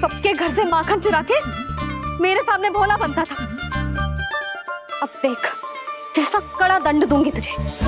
सबके घर से माखन चुरा के मेरे सामने भोला बनता था। अब देख कैसा कड़ा दंड दूंगी तुझे।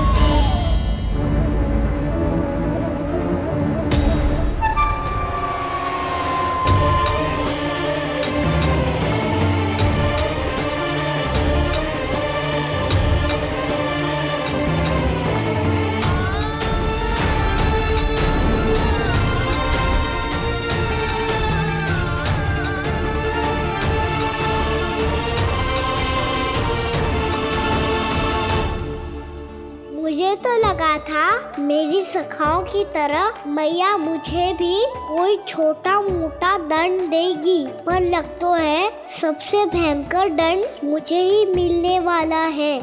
मुझे तो लगा था मेरी सखाओं की तरह मैया मुझे भी कोई छोटा मोटा दंड देगी, पर लग तो है सबसे भयंकर दंड मुझे ही मिलने वाला है।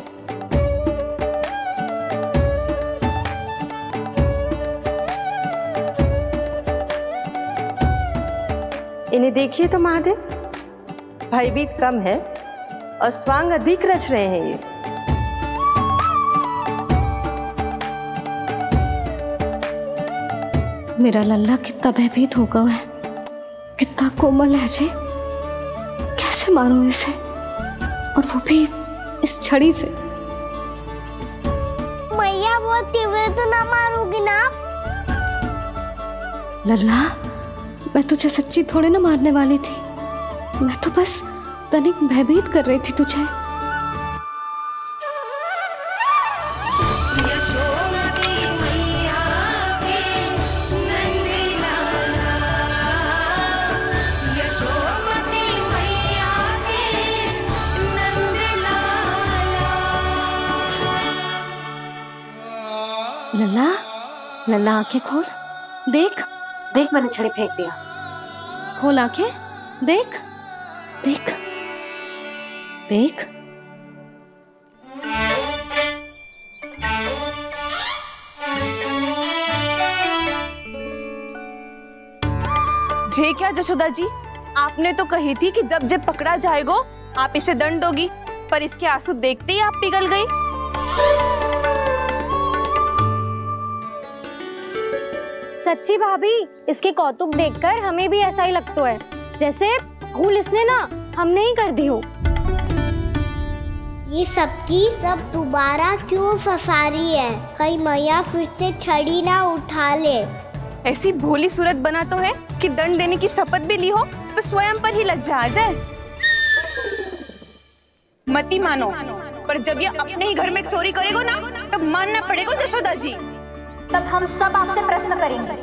इन्हें देखिए तो महादेव, भयभीत कम है और स्वांग अधिक रच रहे हैं ये। मेरा लल्ला कितना भयभीत होगा है, कितना कोमल है जी। कैसे मारूं इसे, और वो भी इस छड़ी से। मैया बहुत तीव्र तो ना मारोगी ना? लल्ला, मैं तुझे सच्ची थोड़े ना मारने वाली थी, मैं तो बस तनिक भयभीत कर रही थी तुझे। लल्ला, लल्ला आंखें खोल, देख देख मैंने छड़ी फेंक दिया। खोल आंखें, देख देख देख। जे क्या जशोदा जी, आपने तो कही थी कि जब पकड़ा जाएगा आप इसे दंड दोगी, पर इसके आंसू देखते ही आप पिघल गई। सच्ची भाभी, इसके कौतुक देखकर हमें भी ऐसा ही लगता है, जैसे भूल इसने ना हमने ही कर दी हो। ये सबकी सब दोबारा क्यों फंसा रही है? कहीं मैया फिर से छड़ी ना उठा ले। ऐसी भोली सूरत बना तो है कि दंड देने की शपथ भी ली हो तो स्वयं पर ही लज्जा आ जाए। मती मानो, पर जब ये अपने ही घर में चोरी करेगा ना, तब मानना पड़ेगा जशोदा जी। तब हम सब आपसे प्रश्न करेंगे,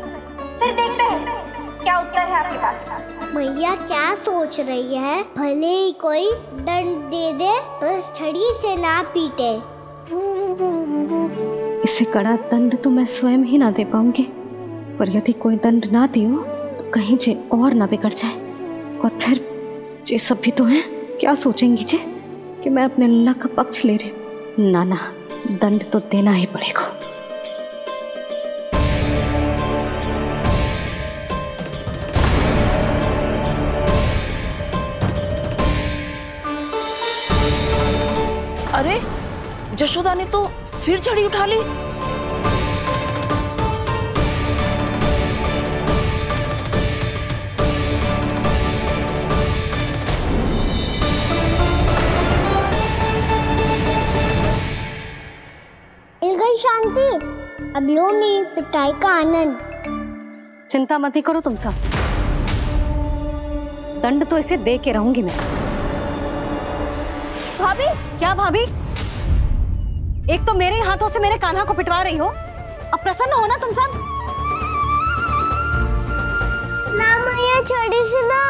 फिर देखते हैं क्या उत्तर है आपके पास। मैया क्या सोच रही है? भले ही कोई दंड दे दे, बस छड़ी से ना पीटे। इसे कड़ा दंड तो मैं स्वयं ही ना दे पाऊंगी, पर यदि कोई दंड ना दियो तो कहीं जे और ना बिगड़ जाए, और फिर जे सब भी तो हैं, क्या सोचेंगी जे कि मैं अपने लल्ला का पक्ष ले रही। ना ना, दंड तो देना ही पड़ेगा। अरे जशोदा ने तो फिर छड़ी उठा ली। मिल गई शांति, अब लो मेरी पिटाई का आनंद। चिंता मत ही करो तुम सब, दंड तो इसे दे के रहूंगी मैं। भाभी, क्या भाभी? एक तो मेरे हाथों से मेरे कान्हा को पिटवा रही हो, अब प्रसन्न हो ना तुम सब? ना मैया, छड़ी से ना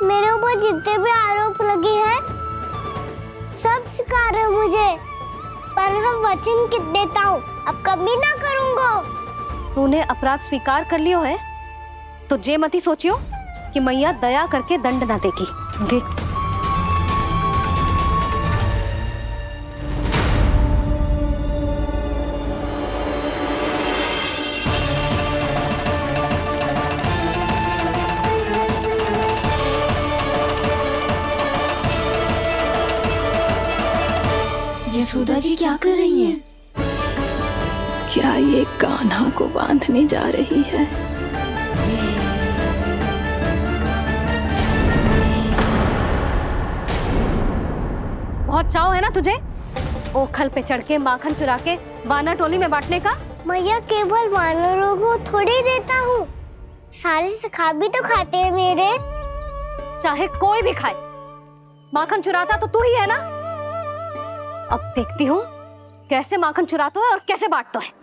मेरे ऊपर जितने भी आरोप लगे हैं सब स्वीकार है मुझे, पर मैं वचन देता हूँ अब कभी ना करूँगा। तूने अपराध स्वीकार कर लियो है तो जे मती सोचियो कि मैया दया करके दंड ना देगी। देख यशोदा जी क्या कर रही हैं? क्या ये कान्हा को बांधने जा रही है? बहुत चाव है ना तुझे ओखल पे चढ़ के माखन चुरा के वानर टोली में बांटने का? मैया केवल वानरों को थोड़ी देता हूँ, सारे सखा भी तो खाते हैं मेरे। चाहे कोई भी खाए, माखन चुराता तो तू ही है ना। अब देखती हूँ कैसे माखन चुराता है और कैसे बांटता है।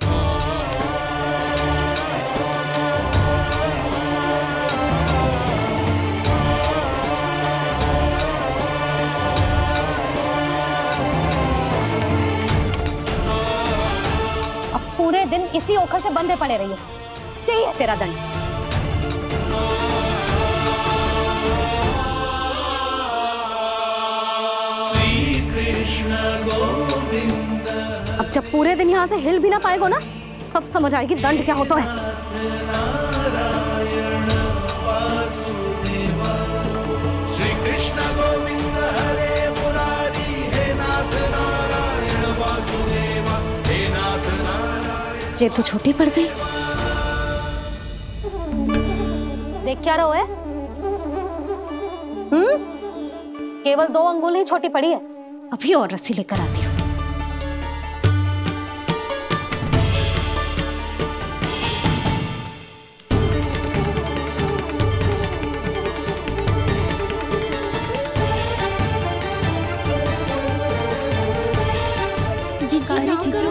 पूरे दिन इसी ओखल से बंधे पड़े रहिए, चाहिए तेरा दंड। श्री कृष्ण गोविंद। अब जब पूरे दिन यहाँ से हिल भी ना पाएगो ना, तब समझ आएगी दंड क्या होता है। नारायण वासुदेव। श्री कृष्ण गोविंद हरे मुरारी, हे नाथ नारायण वासुदेव, हे नाथ नारायण। जे तो छोटी पड़ गई। देख क्या रहो है? केवल 2 अंगुल ही छोटी पड़ी है, अभी और रस्सी लेकर आती हूँ।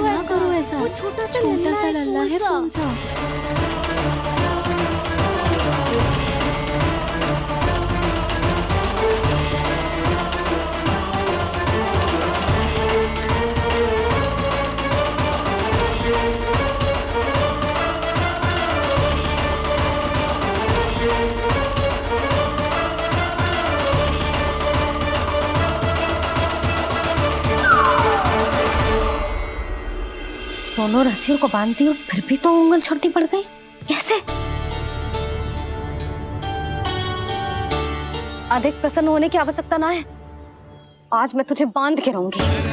ना करो ऐसा, छोटा सा लल्ला है कौन सा? दोनों रस्सियों को बांधती हूँ, फिर भी तो उंगल छोटी पड़ गई। कैसे? अधिक प्रसन्न होने की आवश्यकता ना है, आज मैं तुझे बांध के रहूंगी।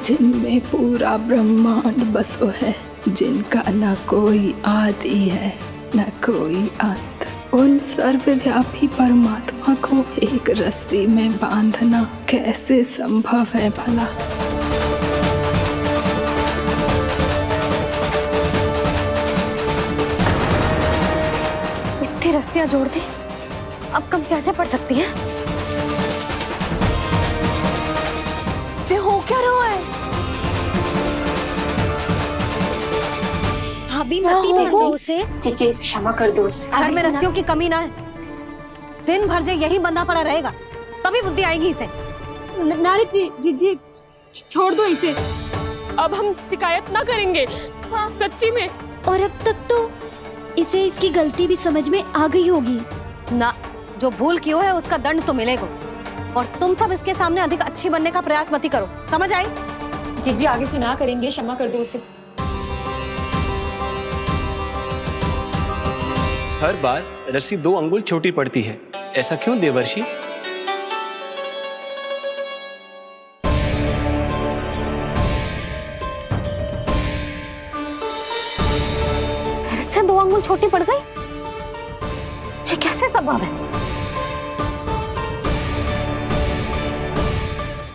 जिनमें पूरा ब्रह्मांड बसो है, जिनका न कोई आदि है न कोई अंत, उन सर्वव्यापी परमात्मा को एक रस्सी में बांधना कैसे संभव है भला? इतनी रस्सियां जोड़ दी, अब कम कैसे पड़ सकती हैं? जे हो क्या रहा है? भाभी मत उसे। चीची क्षमा कर दो उसे। घर में रस्सियों की कमी ना है, दिन भर जे यही बंधा पड़ा रहेगा, तभी बुद्धि आएगी इसे। नारी जी छोड़ दो इसे, अब हम शिकायत ना करेंगे। सच्ची में। और अब तक तो इसे इसकी गलती भी समझ में आ गई होगी ना। जो भूल की हो है उसका दंड तो मिलेगा, और तुम सब इसके सामने अधिक अच्छी बनने का प्रयास मत करो, समझ आई? जी आगे से ना करेंगे, क्षमा कर दो उसे। हर बार रस्सी 2 अंगुल छोटी पड़ती है, ऐसा क्यों देवर्षि? फिर से 2 अंगुल छोटी पड़ गई? ये कैसे संभव है?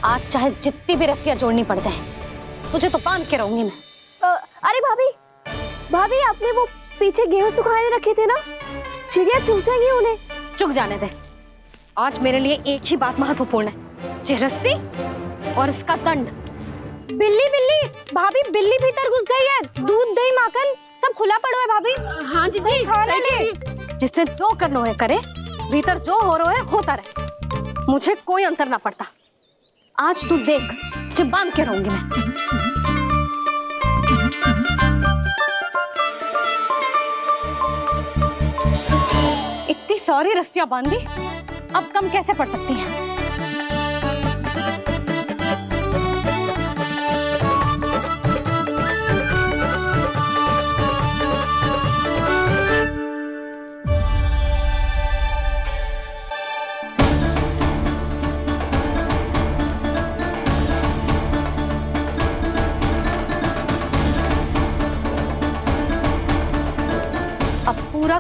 आज चाहे जितनी भी रस्सियां जोड़नी पड़ जाए, तुझे तो बांध के रहूंगी मैं। अरे भाभी आपने वो पीछे गेहूं सुखाने रखे थे ना, चिड़िया चुग जाएंगी उन्हें। चुक जाने दे, आज मेरे लिए एक ही बात महत्वपूर्ण है, ये रस्सी और इसका दंड। बिल्ली भाभी, बिल्ली भीतर घुस गई है, दूध दही माखन सब खुला पड़ा है भाभी। हाँ जी सही कह रही है। जिससे जो करना है करे, भीतर जो हो रहा है होता रहे, मुझे कोई अंतर ना पड़ता। आज तू देख, तुझे बांध के रहूंगी मैं। इतनी सारी रस्सियां बांधी, अब कम कैसे पड़ सकती हैं?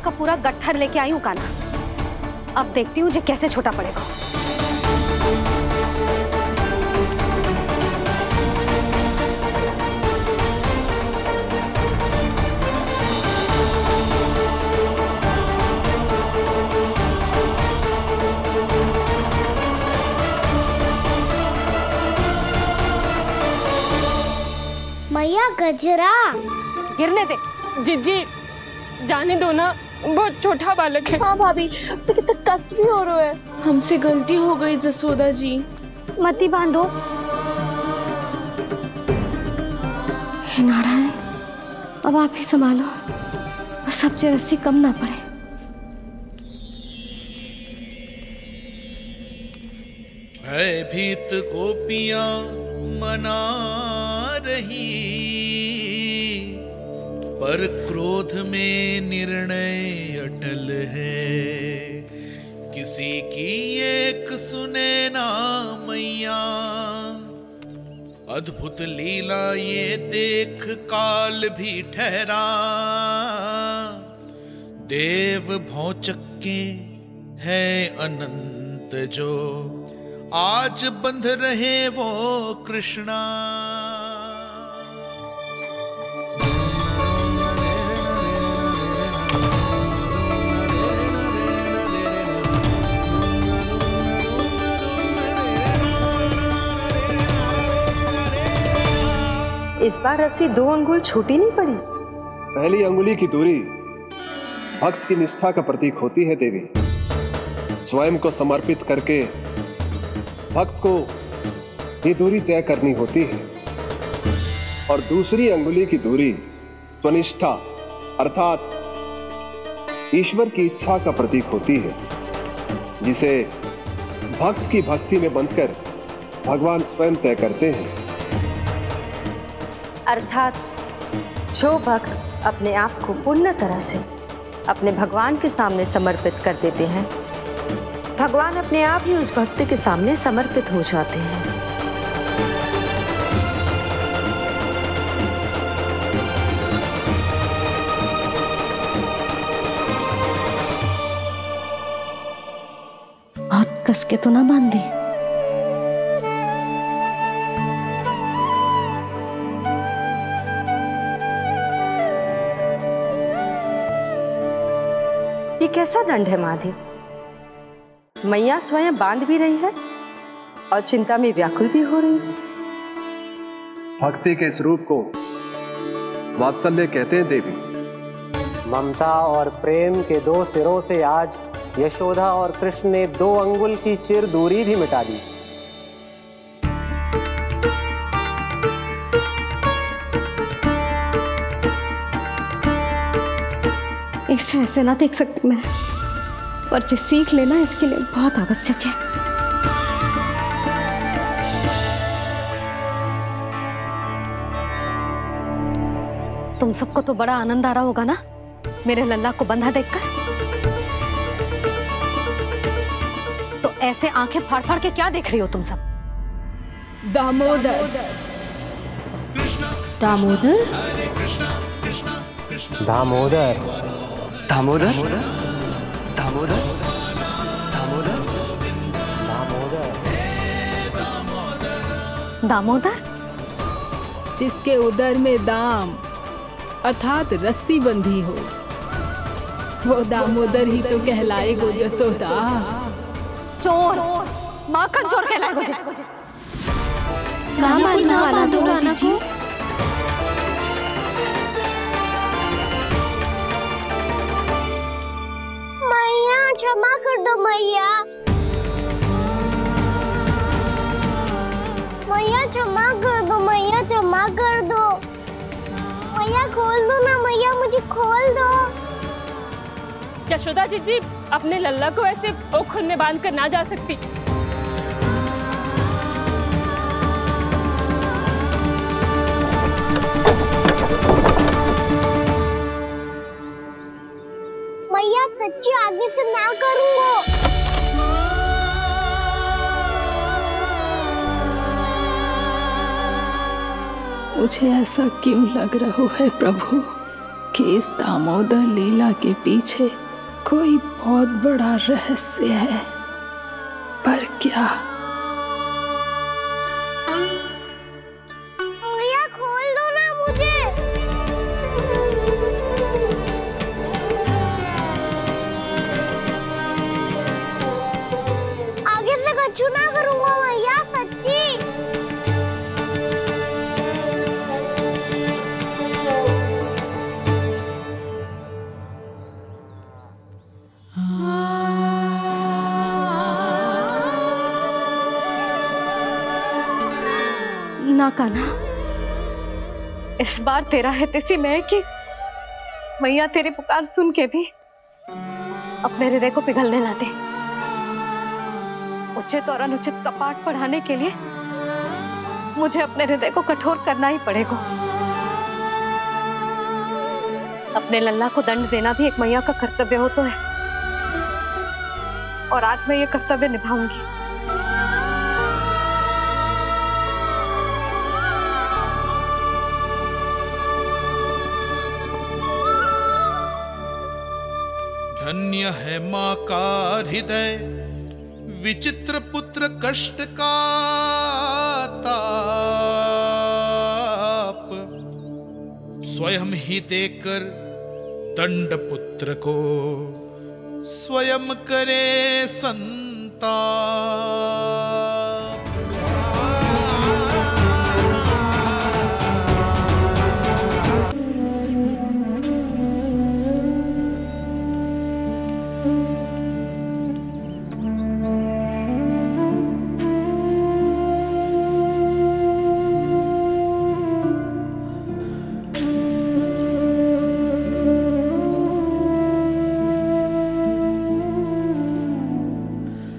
का पूरा गट्ठर लेके आई हूँ कान्हा। अब देखती हूँ जे कैसे छोटा पड़ेगा। मैया गजरा गिरने दे। जीजी जाने दो ना, बहुत छोटा बालक है। हाँ भाभी, उसे कितना कष्ट भी हो रहा है। हमसे गलती हो गई जसोदा जी। मती बांधो। हे नारायण, अब आप ही संभालो, बस अब जे रस्सी कम ना पड़े। भयभीत गोपियां मना रही, पर क्रोध में निर्णय अटल है। किसी की एक सुने ना मैया, अद्भुत लीला ये देख काल भी ठहरा। देव भौचक्के है अनंत जो, आज बंध रहे वो कृष्णा। इस बार रस्सी 2 अंगुल छोटी नहीं पड़ी। पहली अंगुली की दूरी भक्त की निष्ठा का प्रतीक होती है देवी। स्वयं को समर्पित करके भक्त को ये दूरी तय करनी होती है। और दूसरी अंगुली की दूरी स्वनिष्ठा अर्थात ईश्वर की इच्छा का प्रतीक होती है, जिसे भक्त की भक्ति में बंधकर भगवान स्वयं तय करते हैं। अर्थात जो भक्त अपने आप को पूर्ण तरह से अपने भगवान के सामने समर्पित कर देते हैं, भगवान अपने आप ही उस भक्त के सामने समर्पित हो जाते हैं। बहुत कस के तो ना बांधी। ये कैसा दंड है माधे? मैया स्वयं बांध भी रही है और चिंता में व्याकुल भी हो रही है। भक्ति के स्वरूप को वात्सल्य कहते हैं देवी। ममता और प्रेम के 2 सिरों से आज यशोदा और कृष्ण ने 2 अंगुल की चिर दूरी भी मिटा दी। इसे ऐसे ना देख सकती मैं, पर जो सीख लेना इसके लिए बहुत आवश्यक है। तुम सबको तो बड़ा आनंद आ रहा होगा ना मेरे लल्ला को बंधा देखकर। तो ऐसे आंखें फाड़ फाड़ के क्या देख रही हो तुम सब? दामोदर दामोदर दामोदर दामोदर दामोदर दामोदर, जिसके उदर में दाम अर्थात रस्सी बंधी हो, वो दामोदर ही तो कहलाएगो जसोदा। चोर, माखन चोर कहलाएगो जे। जी। मैया क्षमा कर दो मैया। मैया क्षमा कर दो, मैया क्षमा कर दो। मैया खोल दो ना मैया, मुझे खोल दो। यशोदा जी अपने लल्ला को ऐसे ओखुन में बांध कर ना जा सकती। मैया सच्ची आगे से ना करूंगा। मुझे ऐसा क्यों लग रहा है प्रभु? कि इस दामोदर लीला के पीछे कोई बहुत बड़ा रहस्य है, पर क्या? भैया खोल दो ना मुझे। आगे से कछु ना करूँगा भैया, सच्ची। ना कान्हा, इस बार तेरा है तेसी मैं कि मैया तेरी पुकार सुन के भी अपने हृदय को पिघलने ना दे। उचित और अनुचित का पाठ पढ़ाने के लिए मुझे अपने हृदय को कठोर करना ही पड़ेगा। अपने लल्ला को दंड देना भी एक मैया का कर्तव्य हो तो है, और आज मैं ये कर्तव्य निभाऊंगी। धन्य है माँ का हृदय, विचित्र पुत्र कष्ट का ताप, स्वयं ही देकर दंड पुत्र को स्वयं करे संताप।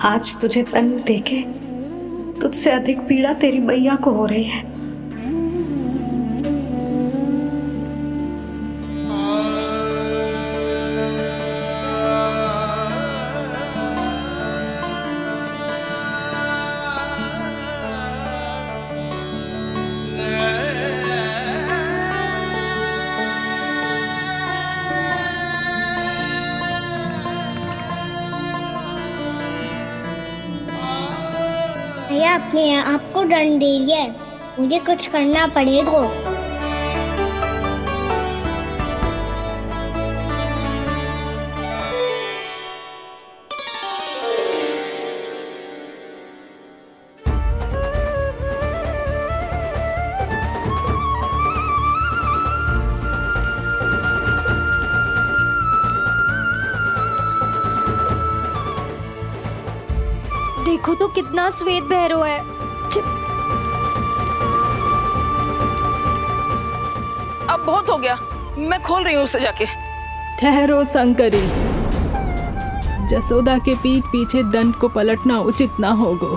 आज तुझे दंड देके तुझसे अधिक पीड़ा तेरी मैया को हो रही है। भैया अपने आप को दंड दे दिया है, मुझे कुछ करना पड़ेगा। देखो तो कितना श्वेत भैरव है। अब बहुत हो गया, मैं खोल रही हूँ उसे जाके। ठहरो शंकरी, जसोदा के पीठ पीछे दंड को पलटना उचित ना होगा।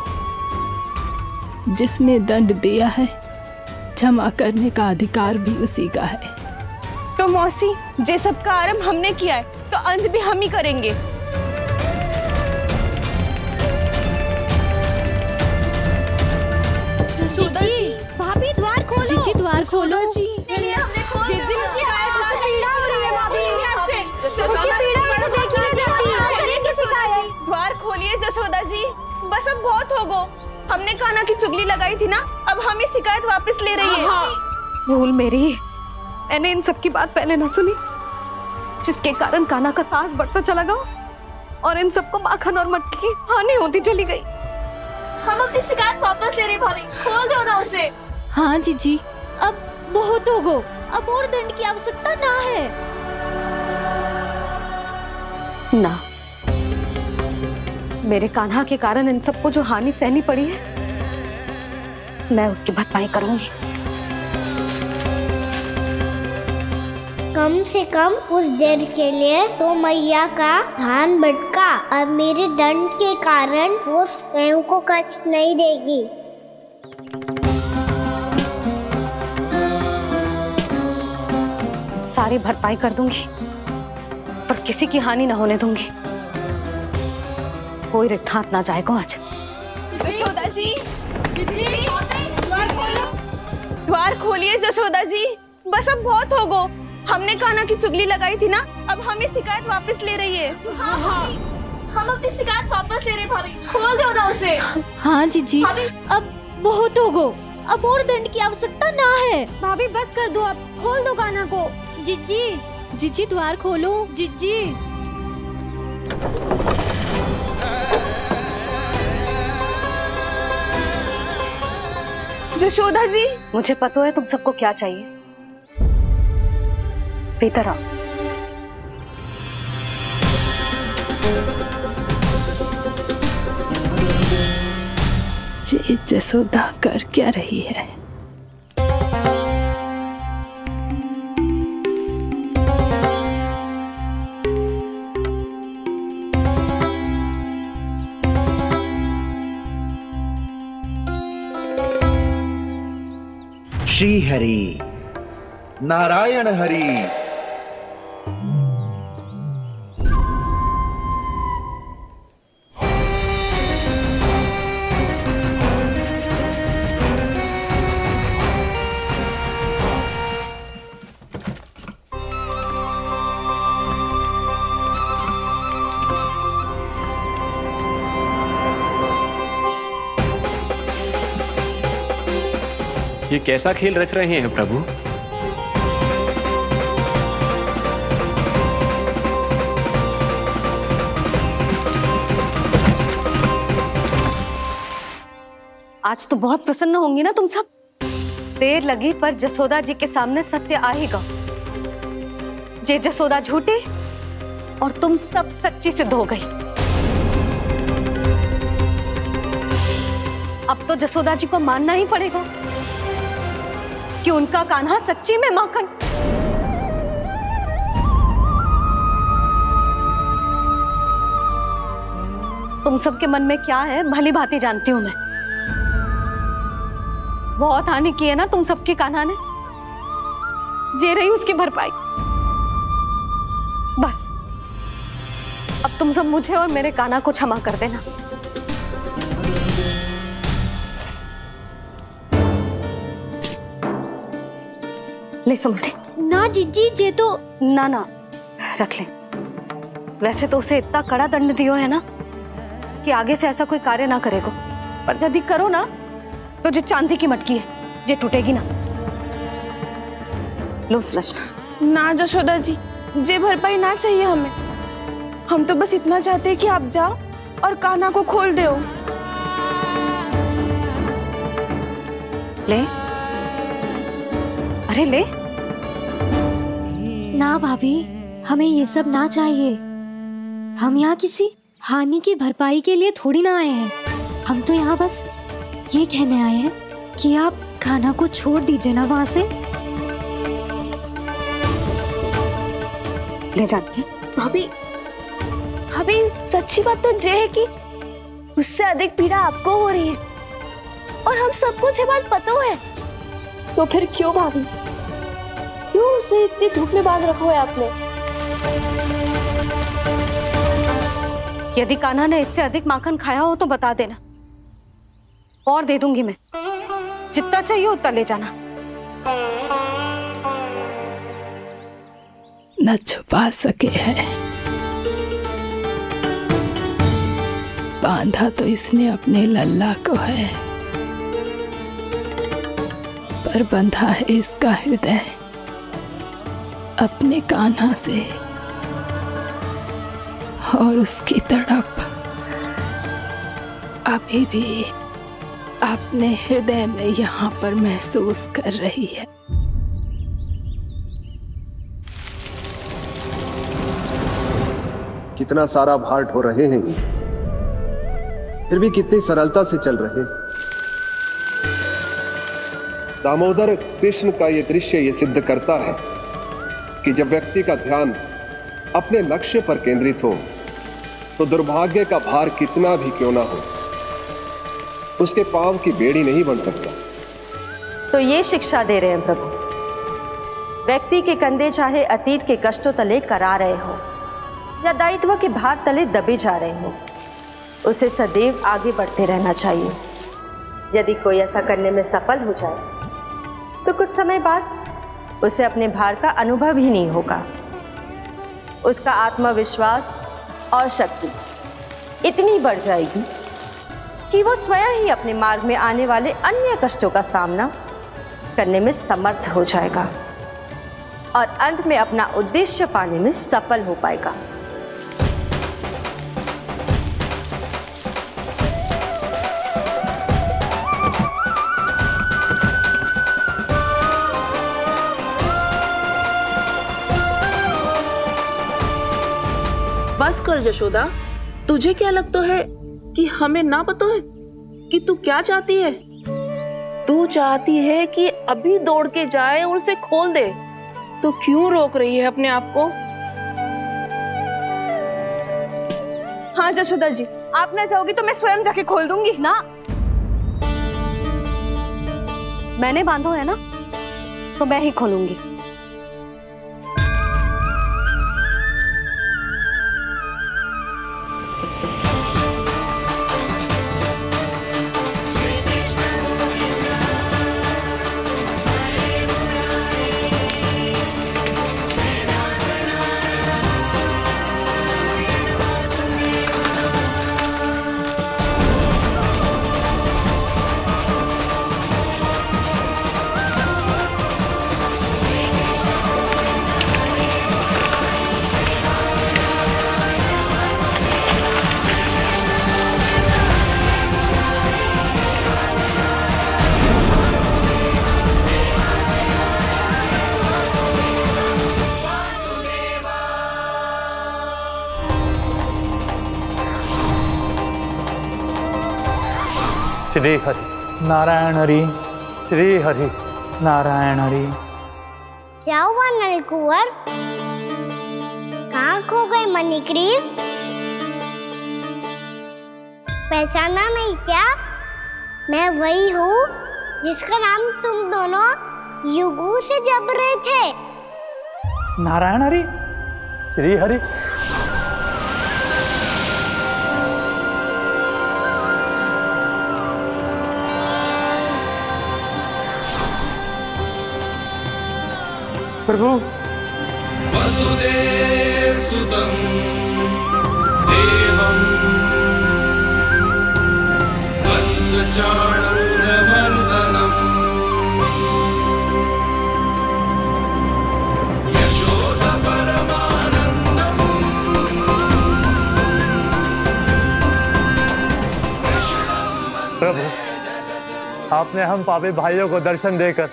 जिसने दंड दिया है, क्षमा करने का अधिकार भी उसी का है। तो मौसी, जे सब का आरंभ हमने किया है, तो अंत भी हम ही करेंगे। जसोदा जी, भाभी द्वार खोलो। जीजी द्वार खोलो। जी हमने खोल दिया। जी पीड़ा हो रही है भाभी। उसकी पीड़ा को देखिए जल्दी। द्वार खोलिए जसोदा जी, बस अब बहुत हो गो। हमने कान्हा की चुगली लगाई थी ना, अब हम ही शिकायत वापस ले रही है। भूल मेरी, मैंने इन सब की बात पहले ना सुनी, जिसके कारण कान्हा का साहस बढ़ता चला गया और इन सबको माखन और मटकी की हानि होती चली गई। हम अपनी शिकायत वापस ले रहे भाभी, खोल दो ना उसे। हाँ जीजी, अब बहुत हो गो, अब और दंड की आवश्यकता ना है। ना, मेरे कान्हा के कारण इन सबको जो हानि सहनी पड़ी है, मैं उसकी भरपाई करूंगी। कम से कम कुछ देर के लिए तो मैया का ध्यान भटका, अब मेरे दंड के कारण वो स्वयं को कष्ट नहीं देगी। सारी भरपाई कर दूंगी, पर किसी की हानि न होने दूंगी। कोई रिक्त हाथ ना जाएगा आज। जशोदा जी, द्वार खोलिए जशोदा जी, बस अब बहुत हो गो। हमने कान्हा की चुगली लगाई थी ना, अब हम ये शिकायत वापस ले रही है। हाँ, हम अपनी शिकायत वापस ले रहे हैं भाभी, खोल दो ना उसे। हाँ जीजी, अब बहुत हो गो, अब और दंड की आवश्यकता ना है। भाभी बस कर दो, अब खोल दो कान्हा को। जीजी, जीजी द्वार खोलो। जीजी, यशोदा जी, मुझे पता है तुम सबको क्या चाहिए। भीतर आओ। जी जसोदा कर क्या रही है? श्री हरि नारायण हरि। ये कैसा खेल रच रहे हैं प्रभु? आज तो बहुत प्रसन्न होंगी ना तुम सब। देर लगी पर जसोदा जी के सामने सत्य आएगा। जे जसोदा झूठी और तुम सब सच्ची सिद्ध हो गई। अब तो जसोदा जी को मानना ही पड़ेगा कि उनका कान्हा सच्ची में माखन। तुम सबके मन में क्या है भली भांति जानती हूं मैं। बहुत हानि की है ना तुम सबके कान्हा ने, जे रही उसकी भरपाई। बस अब तुम सब मुझे और मेरे कान्हा को क्षमा कर देना। ले सुमटे। ना जीजी, जे तो ना ना रख ले। वैसे तो उसे इतना कड़ा दंड दियो है ना कि आगे से ऐसा कोई कार्य ना करेगा, पर यदि करो ना तो जो चांदी की मटकी है जे टूटेगी ना। लो सुलक्षणा। ना जशोदा जी, जे भरपाई ना चाहिए हमें। हम तो बस इतना चाहते हैं कि आप जाओ और कान्हा को खोल दो। ले, अरे ले। ना भाभी, हमें ये सब ना चाहिए। हम यहाँ किसी हानि की भरपाई के लिए थोड़ी ना आए हैं। हम तो यहाँ बस ये कहने आए हैं कि आप कान्हा को छोड़ दीजिए ना वहां से। ले जाती है। भाभी, भाभी सच्ची बात तो ये है कि उससे अधिक पीड़ा आपको हो रही है और हम सबको ये बात पता है। तो फिर क्यों भाभी, क्यों उसे इतनी धूप में बांध रखा है आपने? यदि कान्हा ने इससे अधिक माखन खाया हो तो बता देना, और दे दूंगी मैं। जितना चाहिए उतना ले जाना। न छुपा सके है, बांधा तो इसने अपने लल्ला को है, पर बंधा है इसका हृदय अपने कान्हा से। और उसकी तड़प अभी भी अपने हृदय में यहाँ पर महसूस कर रही है। कितना सारा भार ढो रहे हैं, फिर भी कितनी सरलता से चल रहे हैं। दामोदर कृष्ण का ये दृश्य ये सिद्ध करता है कि जब व्यक्ति का ध्यान अपने लक्ष्य पर केंद्रित हो तो दुर्भाग्य का भार कितना भी क्यों ना हो, उसके पांव की बेड़ी नहीं बन सकता। तो ये शिक्षा दे रहे हैं प्रभु, व्यक्ति के कंधे चाहे अतीत के कष्टों तले करा रहे हो या दायित्व के भार तले दबे जा रहे हो, उसे सदैव आगे बढ़ते रहना चाहिए। यदि कोई ऐसा करने में सफल हो जाए तो कुछ समय बाद उसे अपने भार का अनुभव ही नहीं होगा। उसका आत्मविश्वास और शक्ति इतनी बढ़ जाएगी कि वो स्वयं ही अपने मार्ग में आने वाले अन्य कष्टों का सामना करने में समर्थ हो जाएगा और अंत में अपना उद्देश्य पाने में सफल हो पाएगा। बस कर जशोदा, तुझे क्या लगता है कि हमें ना पता है कि तू क्या चाहती है? तू चाहती है कि अभी दौड़ के जाए और उसे खोल दे, तो क्यों रोक रही है अपने आप को? हाँ जशोदा जी, आप ना जाओगी तो मैं स्वयं जाके खोल दूंगी। ना, मैंने बांधो है ना, तो मैं ही खोलूंगी। श्री हरि नारायण हरि, श्री हरि नारायण हरि। क्या हुआ नलकुंवर? कहाँ खो गए मणिग्रीव? पहचाना नहीं क्या? मैं वही हूँ जिसका नाम तुम दोनों युगों से जप रहे थे। नारायण हरि, श्री हरि। प्रभु वसुदेव सुतं देवं वंशचाणूरमर्दनम् यशोदा परमानन्दम् प्रभु, आपने हम पापी भाइयों को दर्शन देकर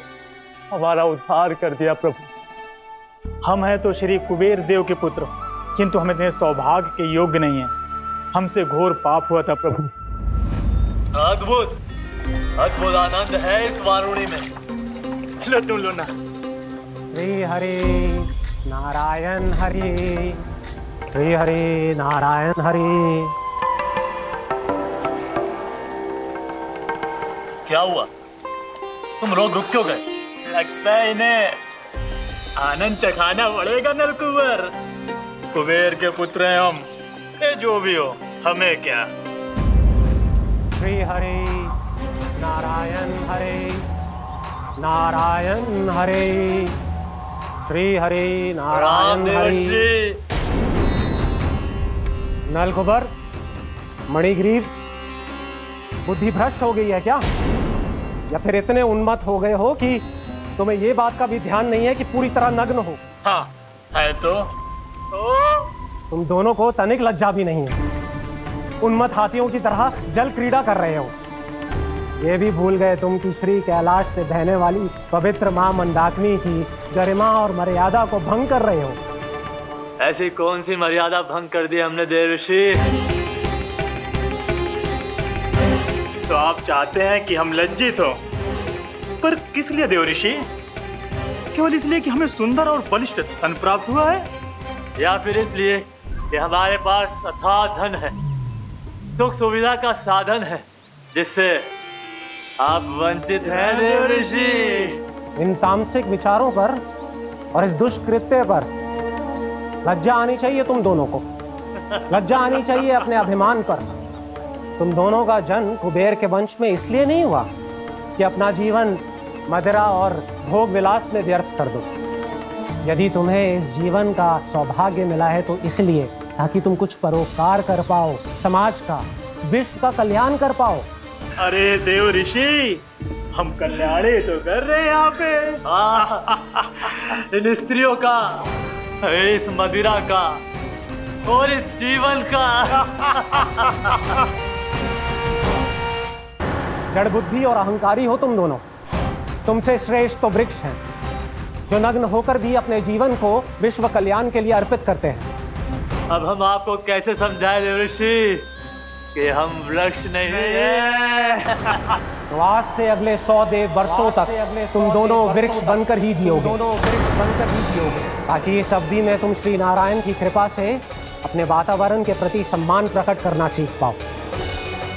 हमारा उद्धार कर दिया। प्रभु, हम हैं तो श्री कुबेर देव के पुत्र, किंतु हम इतने सौभाग्य के योग्य नहीं हैं। हमसे घोर पाप हुआ था प्रभु। अद्भुत अद्भुत आनंद है इस वारुणी में। लो तुम लो ना। श्री हरि नारायण हरि, श्री हरि नारायण हरि। क्या हुआ? तुम लोग रुक क्यों गए? लगता है इन्हें आनंद चखाना पड़ेगा नलकुंवर। कुबेर के पुत्र हैं हम, ये जो भी हो हमें क्या। श्री हरि नारायण हरि, नारायण हरि, श्री हरि नारायण हरि। नलकुंवर, मणिग्रीव, बुद्धि भ्रष्ट हो गई है क्या? या फिर इतने उन्मत्त हो गए हो कि तुम्हें ये बात का भी ध्यान नहीं है कि पूरी तरह नग्न हो? हाँ है तो। तुम दोनों को तनिक लज्जा भी नहीं है। उन्मत्त हाथियों की तरह जल क्रीड़ा कर रहे हो। ये भी भूल गए तुम कि श्री कैलाश से बहने वाली पवित्र मां मंदाकिनी की गरिमा और मर्यादा को भंग कर रहे हो। ऐसी कौन सी मर्यादा भंग कर दी हमने देव ऋषि? तो आप चाहते हैं कि हम लज्जित हो, पर किस लिए देव ऋषि? केवल इसलिए कि हमें सुंदर और बलिष्ठ धन प्राप्त हुआ है, या फिर इसलिए कि हमारे पास अथाह धन है, सुख सुविधा का साधन है, जिससे आप वंचित हैं देव ऋषि? इन तामसिक विचारों पर और इस दुष्कृत्य पर लज्जा आनी चाहिए तुम दोनों को। लज्जा आनी चाहिए अपने अभिमान पर। तुम दोनों का जन्म कुबेर के वंश में इसलिए नहीं हुआ कि अपना जीवन मदिरा और भोग विलास में व्यर्थ कर दो। यदि तुम्हें इस जीवन का सौभाग्य मिला है तो इसलिए ताकि तुम कुछ परोपकार कर पाओ, समाज का, विश्व का कल्याण कर पाओ। अरे देव ऋषि, हम कल्याणी तो कर रहे हैं यहाँ पे। इन स्त्रियों का, इस मदिरा का और इस जीवन का। जड़ बुद्धि और अहंकारी हो तुम दोनों। तुमसे श्रेष्ठ तो वृक्ष हैं जो नग्न होकर भी अपने जीवन को विश्व कल्याण के लिए अर्पित करते हैं। अब हम आपको कैसे समझाएं देव ऋषि कि हम वृक्ष नहीं हैं। तो आज से अगले 100 देव वर्षों तक तुम दोनों वृक्ष बनकर ही जियोगे, ताकि इस अवधि में तुम श्री नारायण की कृपा से अपने वातावरण के प्रति सम्मान प्रकट करना सीख पाओ।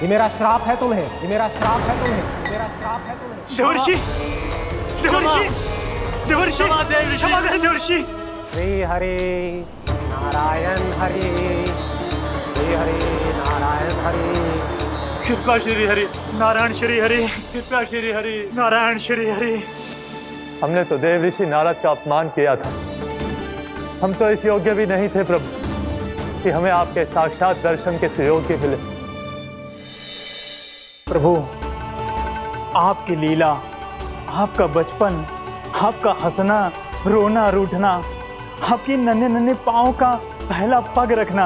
ये मेरा श्राप है तुम्हें, ये मेरा श्राप है तुम्हें, मेरा श्राप है तुम्हें। देवर्षि, देवर्षि, देवर्षि, क्षमा करें देवर्षि। श्री हरि नारायण हरि, श्री हरि नारायण हरि। कृपा श्री हरि नारायण श्री हरि, कृपा श्री हरि नारायण श्री हरि। हमने तो देव ऋषि नारद का अपमान किया था। हम तो इस योग्य भी नहीं थे प्रभु कि हमें आपके साक्षात दर्शन के सुयोग्य मिले। प्रभु, आपकी लीला, आपका बचपन, आपका हंसना, रोना, रूठना, आपकी नन्हे नन्हे पाँव का पहला पग रखना,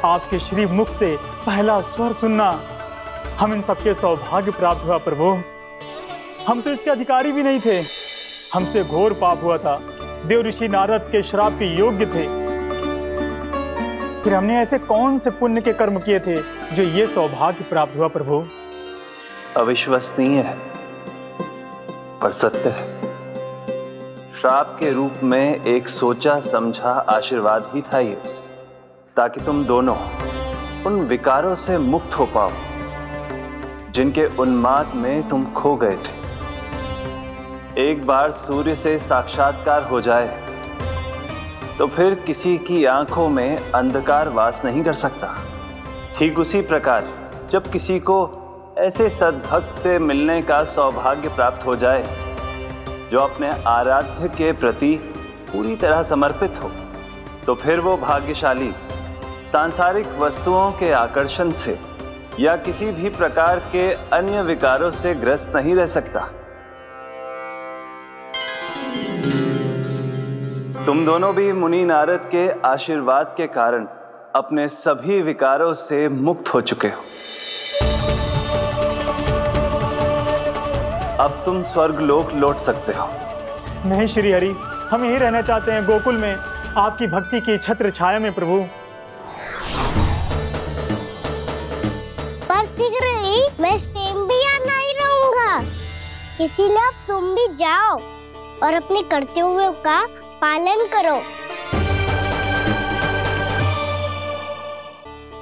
आपके श्री मुख से पहला स्वर सुनना, हम इन सबके सौभाग्य प्राप्त हुआ प्रभु। हम तो इसके अधिकारी भी नहीं थे। हमसे घोर पाप हुआ था, देव ऋषि नारद के श्राप के योग्य थे। फिर हमने ऐसे कौन से पुण्य के कर्म किए थे जो ये सौभाग्य प्राप्त हुआ प्रभु? अविश्वसनीय है पर सत्य है। श्राप के रूप में एक सोचा समझा आशीर्वाद ही था ये, ताकि तुम दोनों उन विकारों से मुक्त हो पाओ जिनके उन्माद में तुम खो गए थे। एक बार सूर्य से साक्षात्कार हो जाए तो फिर किसी की आंखों में अंधकार वास नहीं कर सकता। ठीक उसी प्रकार जब किसी को ऐसे सद्भक्त से मिलने का सौभाग्य प्राप्त हो जाए जो अपने आराध्य के प्रति पूरी तरह समर्पित हो, तो फिर वो भाग्यशाली सांसारिक वस्तुओं के आकर्षण से या किसी भी प्रकार के अन्य विकारों से ग्रस्त नहीं रह सकता। तुम दोनों भी मुनि नारद के आशीर्वाद के कारण अपने सभी विकारों से मुक्त हो चुके हो। अब तुम स्वर्गलोक लौट सकते हो। नहीं श्री हरि, हम यहीं रहना चाहते हैं, गोकुल में, आपकी भक्ति की छत्र छाया में प्रभु। पर शीघ्र ही मैं सेम्बिया नहीं रहूंगा, इसीलिए अब तुम भी जाओ और अपने कर्तव्यों का पालन करो।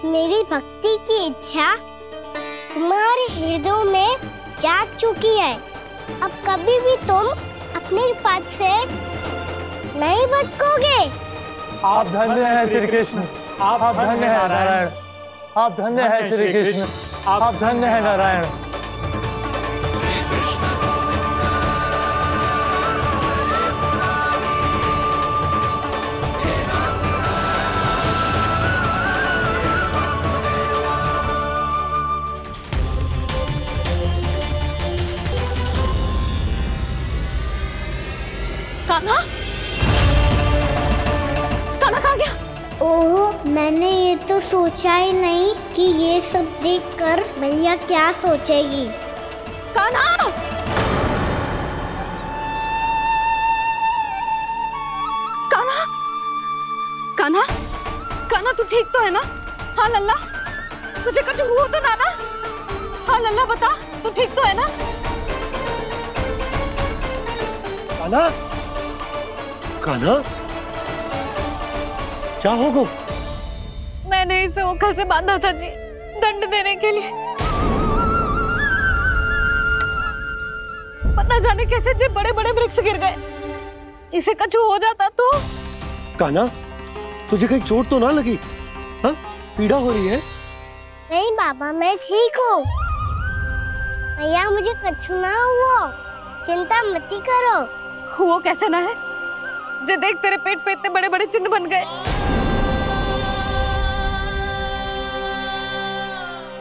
मेरी भक्ति की इच्छा तुम्हारे हृदयों में जाग चुकी है। अब कभी भी तुम अपने पद से नहीं भटकोगे। आप धन्य हैं श्री कृष्ण, आप धन्य हैं नारायण, आप धन्य हैं श्री कृष्ण, आप धन्य हैं नारायण। कान्हा, कान्हा कहाँ गया? ओह, मैंने ये तो सोचा ही नहीं कि ये सब देखकर मैया क्या सोचेगी। कान्हा! कान्हा! कान्हा! कान्हा तू ठीक तो है ना? हाँ लल्ला, तुझे कुछ हुआ तो ना ना? हाँ लल्ला बता, तू ठीक तो है ना? कान्हा, कान्हा, क्या होगा? मैंने इसे ओखल से बांधा था जी, दंड देने के लिए। पता जाने कैसे जो बड़े बड़े वृक्ष गिर गए। इसे कुछ हो जाता तो? कान्हा, तुझे कहीं चोट तो ना लगी? हाँ, पीड़ा हो रही है? नहीं बाबा, मैं ठीक हूँ। भैया मुझे कुछ ना हुआ। चिंता मत करो। वो कैसे ना है? जे देख तेरे पेट पे इतने बड़े बड़े चिन्ह बन गए।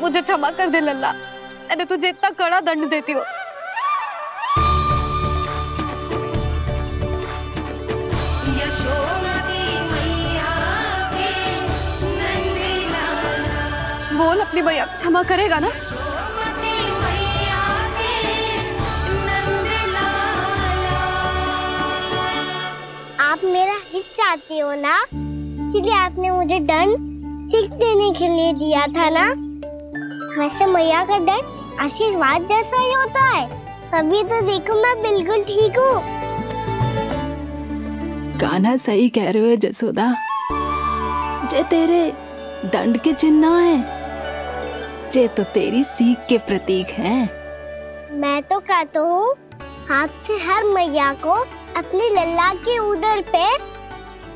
मुझे क्षमा कर दे लल्ला, मैंने तुझे इतना कड़ा दंड देती हो। बोल अपनी मैया क्षमा करेगा ना? आप मेरा हित चाहती हो ना, इसलिए आपने मुझे दंड सीख देने के लिए दिया था ना। वैसे मैया का दंड आशीर्वाद जैसा ही होता है, तभी तो देखो मैं बिल्कुल ठीक हूँ। कान्हा सही कह रहे हो जसोदा, जे तेरे दंड के चिन्ह है, जे तो तेरी सीख के प्रतीक हैं। मैं तो कहता हूँ हाथ से हर मैया को अपनी लल्ला के उदर पे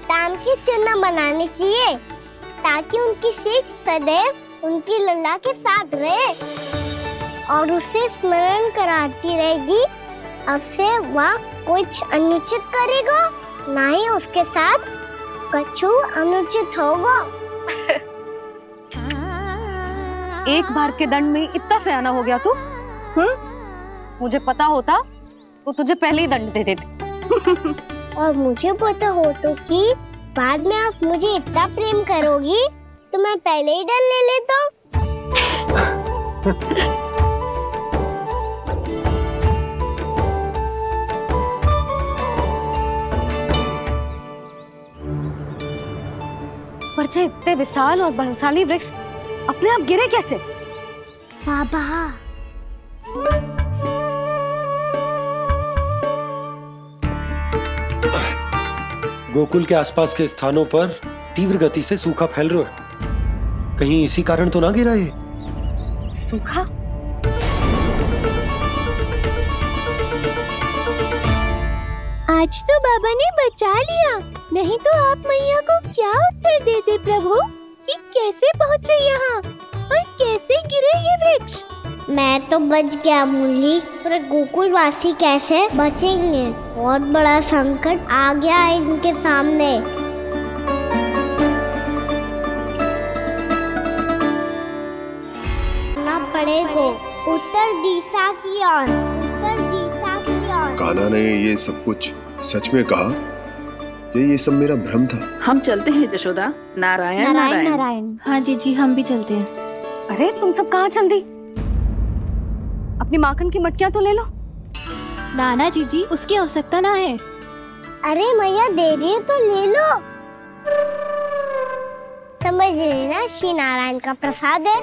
ताम के चिन्ह बनाने चाहिए, ताकि उनकी सीख सदैव उनकी लल्ला के साथ रहे और उसे स्मरण कराती रहेगी। अब से वह कुछ अनुचित करेगा, ना ही उसके साथ कछु अनुचित होगा। एक बार के दंड में इतना सयाना हो गया तू? मुझे पता होता तो तुझे पहले ही दंड दे देती। और मुझे पता हो तो कि बाद में आप मुझे इतना प्रेम करोगी तो मैं पहले ही दंड ले लेता। पर जे इतने विशाल और बलशाली वृक्ष अपने आप गिरे कैसे? बाबा, गोकुल के आसपास के स्थानों पर तीव्र गति से सूखा फैल रहा है, कहीं इसी कारण तो ना गिरा ये? सूखा? आज तो बाबा ने बचा लिया, नहीं तो आप मैया को क्या उत्तर देते प्रभु कि कैसे पहुँचे यहाँ और कैसे गिरे ये वृक्ष। मैं तो बच गया मुरली, पर गोकुल वासी कैसे बचेंगे? बहुत बड़ा संकट आ गया है इनके सामने। ना पड़ेगा उत्तर दिशा की ओर, उत्तर दिशा की ओर। कान्हा ने ये सब कुछ सच में कहा? ये सब मेरा भ्रम था? हम चलते हैं जशोदा। नारायण नारायण नारायण। हाँ जीजी, हम भी चलते हैं। अरे तुम सब कहाँ चल दी? अपनी माखन की मटकियाँ तो ले लो। नाना जीजी, उसकी आवश्यकता ना है। अरे मैया दे रही है तो ले लो। समझ लेना, श्री नारायण का प्रसाद है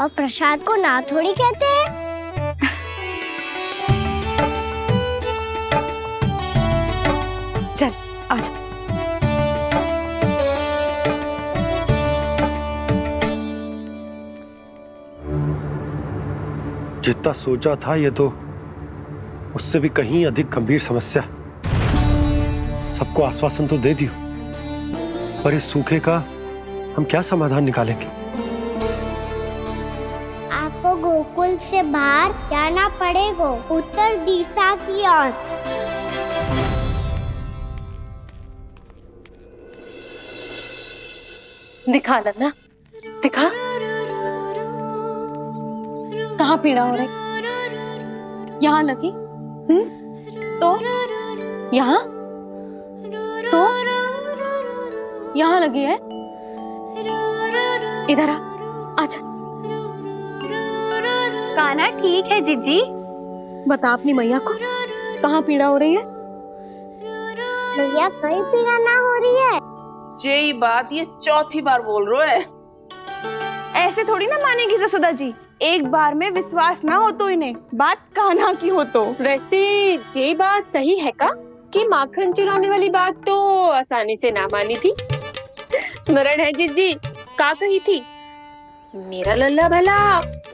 और प्रसाद को ना थोड़ी कहते हैं। चल आज। जितना सोचा था ये तो उससे भी कहीं अधिक गंभीर समस्या। सबको आश्वासन तो दे दियो, पर इस सूखे का हम क्या समाधान निकालेंगे? आपको गोकुल से बाहर जाना पड़ेगा, उत्तर दिशा की ओर। दिखा लल्ला, दिखा। कहाँ पीड़ा हो रही? यहाँ लगी? तो यहाँ? तो यहाँ लगी है? इधर आ, आजा। कान्हा ठीक है जीजी। बता अपनी मैया को कहाँ पीड़ा हो रही है? मैया कहीं पीड़ा ना हो रही है। जे बात ये चौथी बार बोल रहे है। ऐसे थोड़ी ना मानेगी जसोदा जी, एक बार में विश्वास ना हो तो इन्हें, बात कान्हा की हो तो। वैसे ये बात सही है का कि माखन चुराने वाली बात तो आसानी से ना मानी थी। स्मरण है जीजी, का कही थी? मेरा लल्ला भला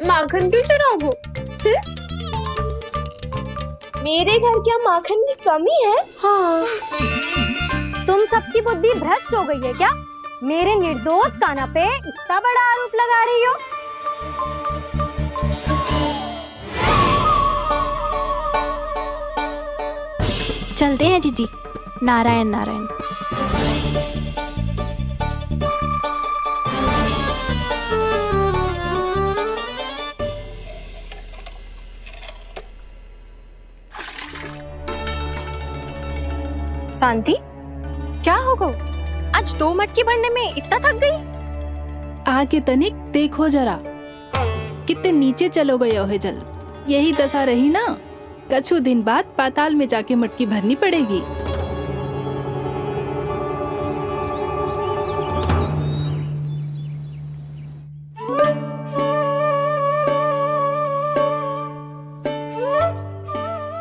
माखन क्यों चुराओगे? मेरे घर क्या माखन की कमी है? हाँ। तुम सबकी बुद्धि भ्रष्ट हो गई है क्या? मेरे निर्दोष कान्हा पे इतना बड़ा आरोप लगा रही हो? चलते हैं जीजी। नारायण नारायण। शांति, क्या हो गया? आज 2 मटकी भरने में इतना थक गई? आके तनिक देखो जरा, कितने नीचे चलो गए हो जल। यही दशा रही ना, कछु दिन बाद पाताल में जाके मटकी भरनी पड़ेगी।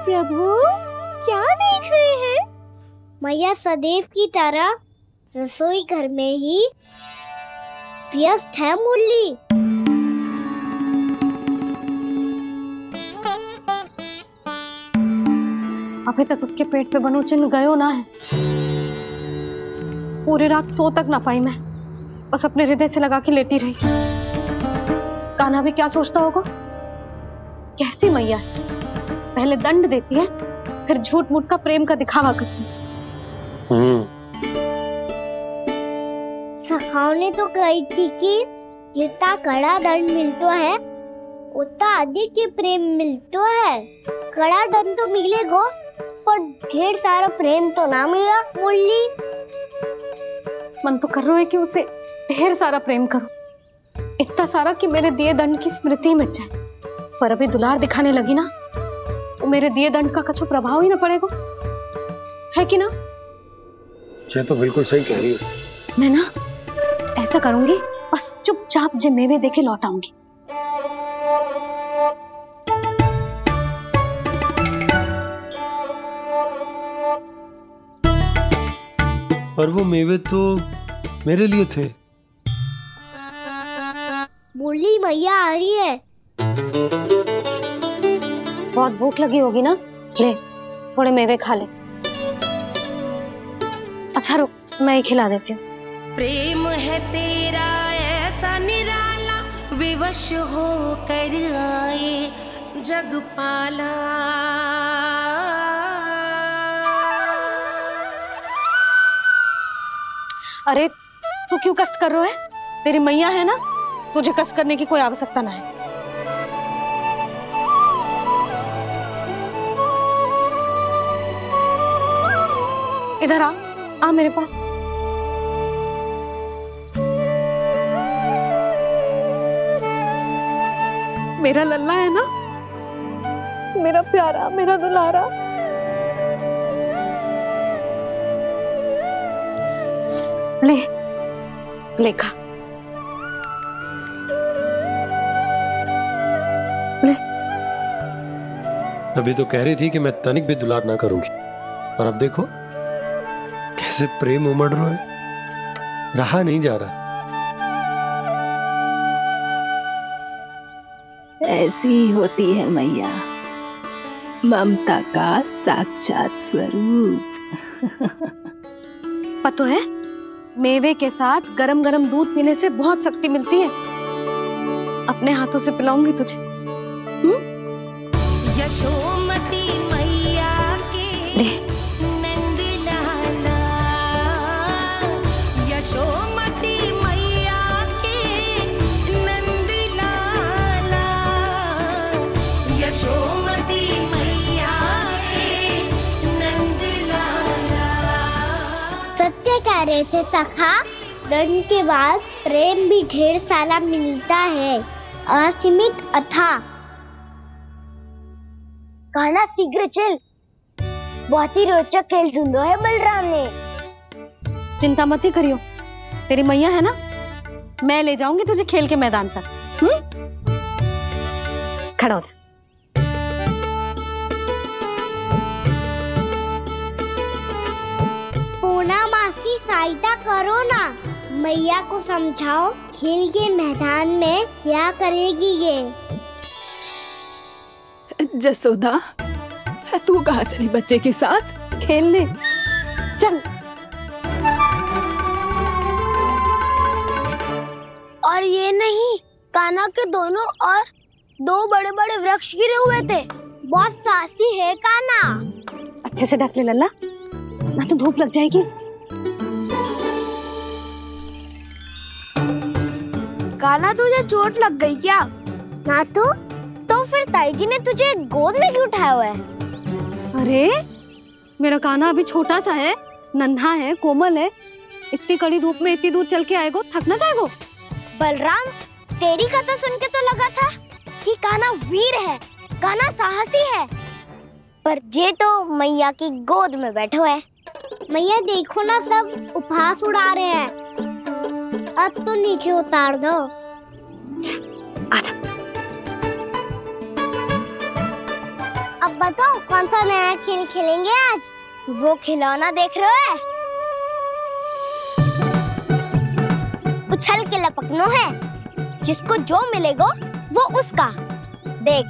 प्रभु, क्या देख रहे हैं? मैया सदैव की तरह रसोई घर में ही व्यस्त है मुरली। अभी तक उसके पेट पे बनो चिन्ह गयो ना है। पूरी रात सो तक ना पाई मैं, बस अपने हृदय से लगा के लेटी रही। कान्हा भी क्या सोचता होगा? कैसी मैया है, पहले दंड देती है, फिर झूठ मूठ का प्रेम का दिखावा करती है। सखाओ ने तो कही थी कि जितना कड़ा दंड मिलता है उतना अधिक ही प्रेम मिलता है। कड़ा दंड तो मिलेगा पर ढेर सारा प्रेम तो ना मिला मुरली। मन तो कर रहा है कि उसे ढेर सारा प्रेम करूं, इतना सारा कि मेरे दिए दंड की स्मृति मिट जाए। पर अभी दुलार दिखाने लगी ना, वो मेरे दिए दंड का कछु प्रभाव ही ना पड़ेगा, है कि ना? ये तो बिल्कुल सही कह रही है। मैं ना ऐसा करूंगी, बस चुपचाप जे मेवे देके लौट आऊंगी। पर वो मेवे तो मेरे लिए थे। मुरली, मैया आ रही है। बहुत भूख लगी होगी ना, ले थोड़े मेवे खा ले। अच्छा रुक, मैं ही खिला देती हूँ। प्रेम है तेरा ऐसा निराला, विवश हो कर आए जगपाला। अरे तू क्यों कष्ट कर रहा है? तेरी मैया है ना, तुझे कष्ट करने की कोई आवश्यकता ना है। इधर आ मेरे पास। मेरा लल्ला है ना, मेरा प्यारा, मेरा दुलारा। ले ले खा, ले। अभी तो कह रही थी कि मैं तनिक भी दुलार ना करूंगी, और अब देखो कैसे प्रेम उमड़ रहा है, रहा नहीं जा रहा। ऐसी ही होती है मैया, ममता का साक्षात स्वरूप। पता है, मेवे के साथ गरम गरम दूध पीने से बहुत शक्ति मिलती है। अपने हाथों से पिलाऊंगी तुझे। यशोमती मैया के नंद लाला, यशोमती मैया के नंद लाला, यशोमती मैया के नंद लाला। सत्य कह रहे थे सखा, दंड के बाद प्रेम भी ढेर सारा मिलता है, असीमित अथाह। कान्हा शीघ्र चल, बहुत ही रोचक खेल ढूंढो है बलराम ने। चिंता मत ही करियो, तेरी मैया है ना, मैं ले जाऊंगी तुझे खेल के मैदान तक। खड़ा हो जा। पूना मासी, सहायता करो ना, मैया को समझाओ खेल के मैदान में क्या करेगी ये। जसोदा, तू कहाँ चली बच्चे के साथ? खेलने चल। और ये नहीं, कान्हा के दोनों और 2 बड़े बड़े वृक्ष गिरे हुए थे। बहुत साहसी है कान्हा। अच्छे से ढक ले लल्ला, ना तो धूप लग जाएगी। कान्हा तुझे चोट लग गई क्या? ना तो फिर ताई जी ने तुझे गोद में क्यों उठाया हुआ है? अरे मेरा कान्हा अभी छोटा सा है, नन्हा है, कोमल है। इतनी कड़ी धूप में इतनी दूर चल के आएगो, थक ना जाएगो। बलराम, तेरी कथा सुन के तो लगा था कि कान्हा वीर है, कान्हा साहसी है, पर जे तो मैया की गोद में बैठो है। मैया देखो ना, सब उपहास उड़ा रहे हैं। अब तो नीचे उतार दो। आजा। अब बताओ कौन सा नया खेल खेलेंगे आज? वो खिलौना देख रहे हो? उछल के लपकनो है, जिसको जो मिलेगा वो उसका। देख।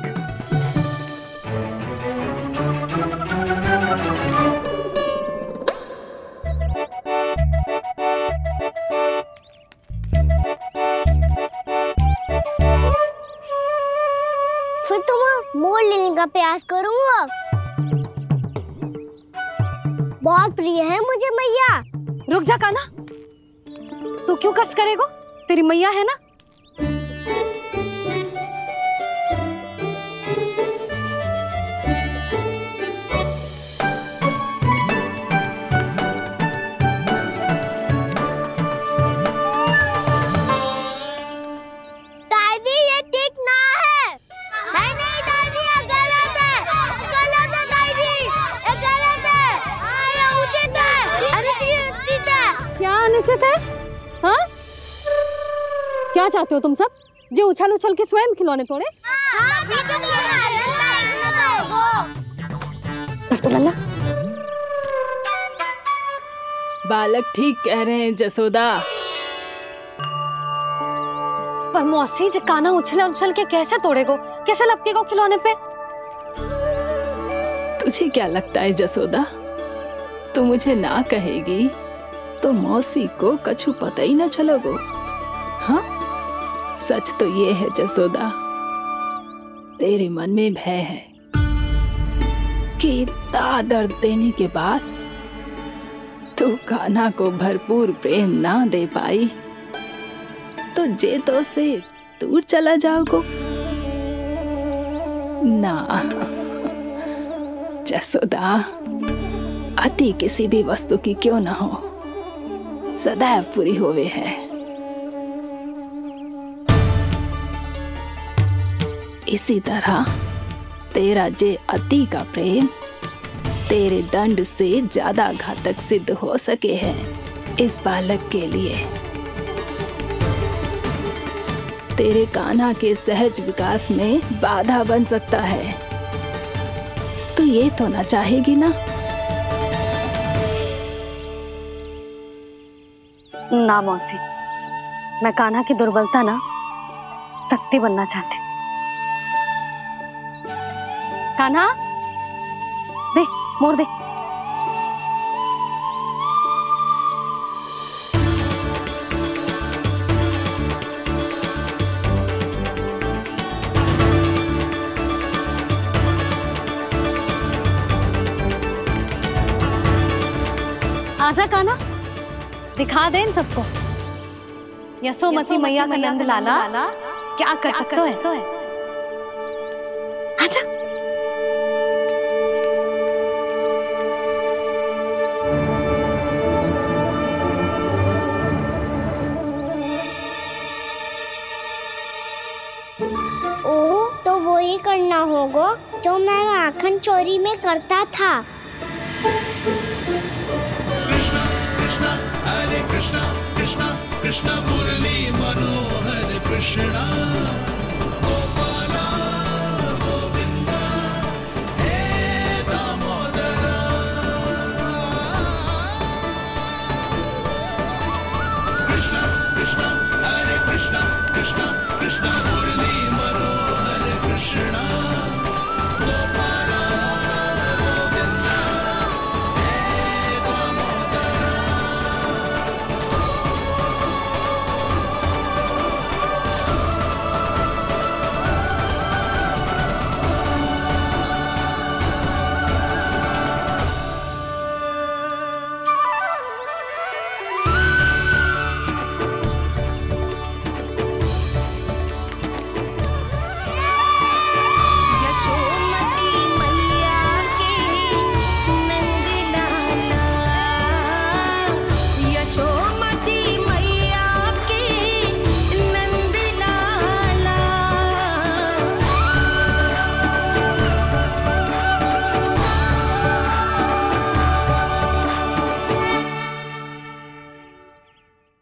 फिर तुम मोड़ लेने का प्रयास करूंगा। बहुत प्रिय है मुझे मैया। रुक जा कान्हा, तू क्यों कष्ट करेगो? तेरी मैया है ना। दादी ये ठीक ना है। नहीं नहीं दादी, ये गलत है। गलत है दादी, ये गलत है। ये उचित है, अनुचित है। क्या अनुचित है? हाँ? क्या चाहते हो तुम सब? जो उछल उछल के स्वयं खिलौने तोड़े? तो लल्ला, बालक ठीक कह रहे हैं जसोदा। पर मौसी, जो कान्हा उछल उछल के कैसे तोड़ेगो, कैसे लपकेगो खिलौने पे? तुझे क्या लगता है जसोदा, तू मुझे ना कहेगी तो मौसी को कछु पता ही ना चलोगो। हाँ, सच तो ये है जसोदा, तेरे मन में भय है कि इतना दर्द देने के बाद तू कान्हा को भरपूर प्रेम ना दे पाई तो जेतो से दूर चला जाओगो ना। जसोदा, अति किसी भी वस्तु की क्यों ना हो, सदैव पूरी होवे है। इसी तरह तेरा जे अति का प्रेम तेरे दंड से ज्यादा घातक सिद्ध हो सके है इस बालक के लिए। तेरे कान्हा के सहज विकास में बाधा बन सकता है। तो ये तो ना चाहेगी ना? ना मौसी, मैं कान्हा की दुर्बलता ना शक्ति बनना चाहती। कान्हा, दे, मोड़ दे। आजा कान्हा, दिखा दे इन सबको यशोमती मैया का नंद लाला क्या कर सकता है। आजा। ओ, तो वो ही करना होगा जो मैं माखन चोरी में करता था। कृष्णा हरे कृष्णा कृष्णा कृष्णा मुरली मनोहर कृष्णा गोपाला गोविंदा हे दामोदरा। कृष्णा कृष्णा हरे कृष्णा कृष्णा कृष्णा मुरली मनोहर कृष्णा गोपाला गोविंदा हे दामोदरा।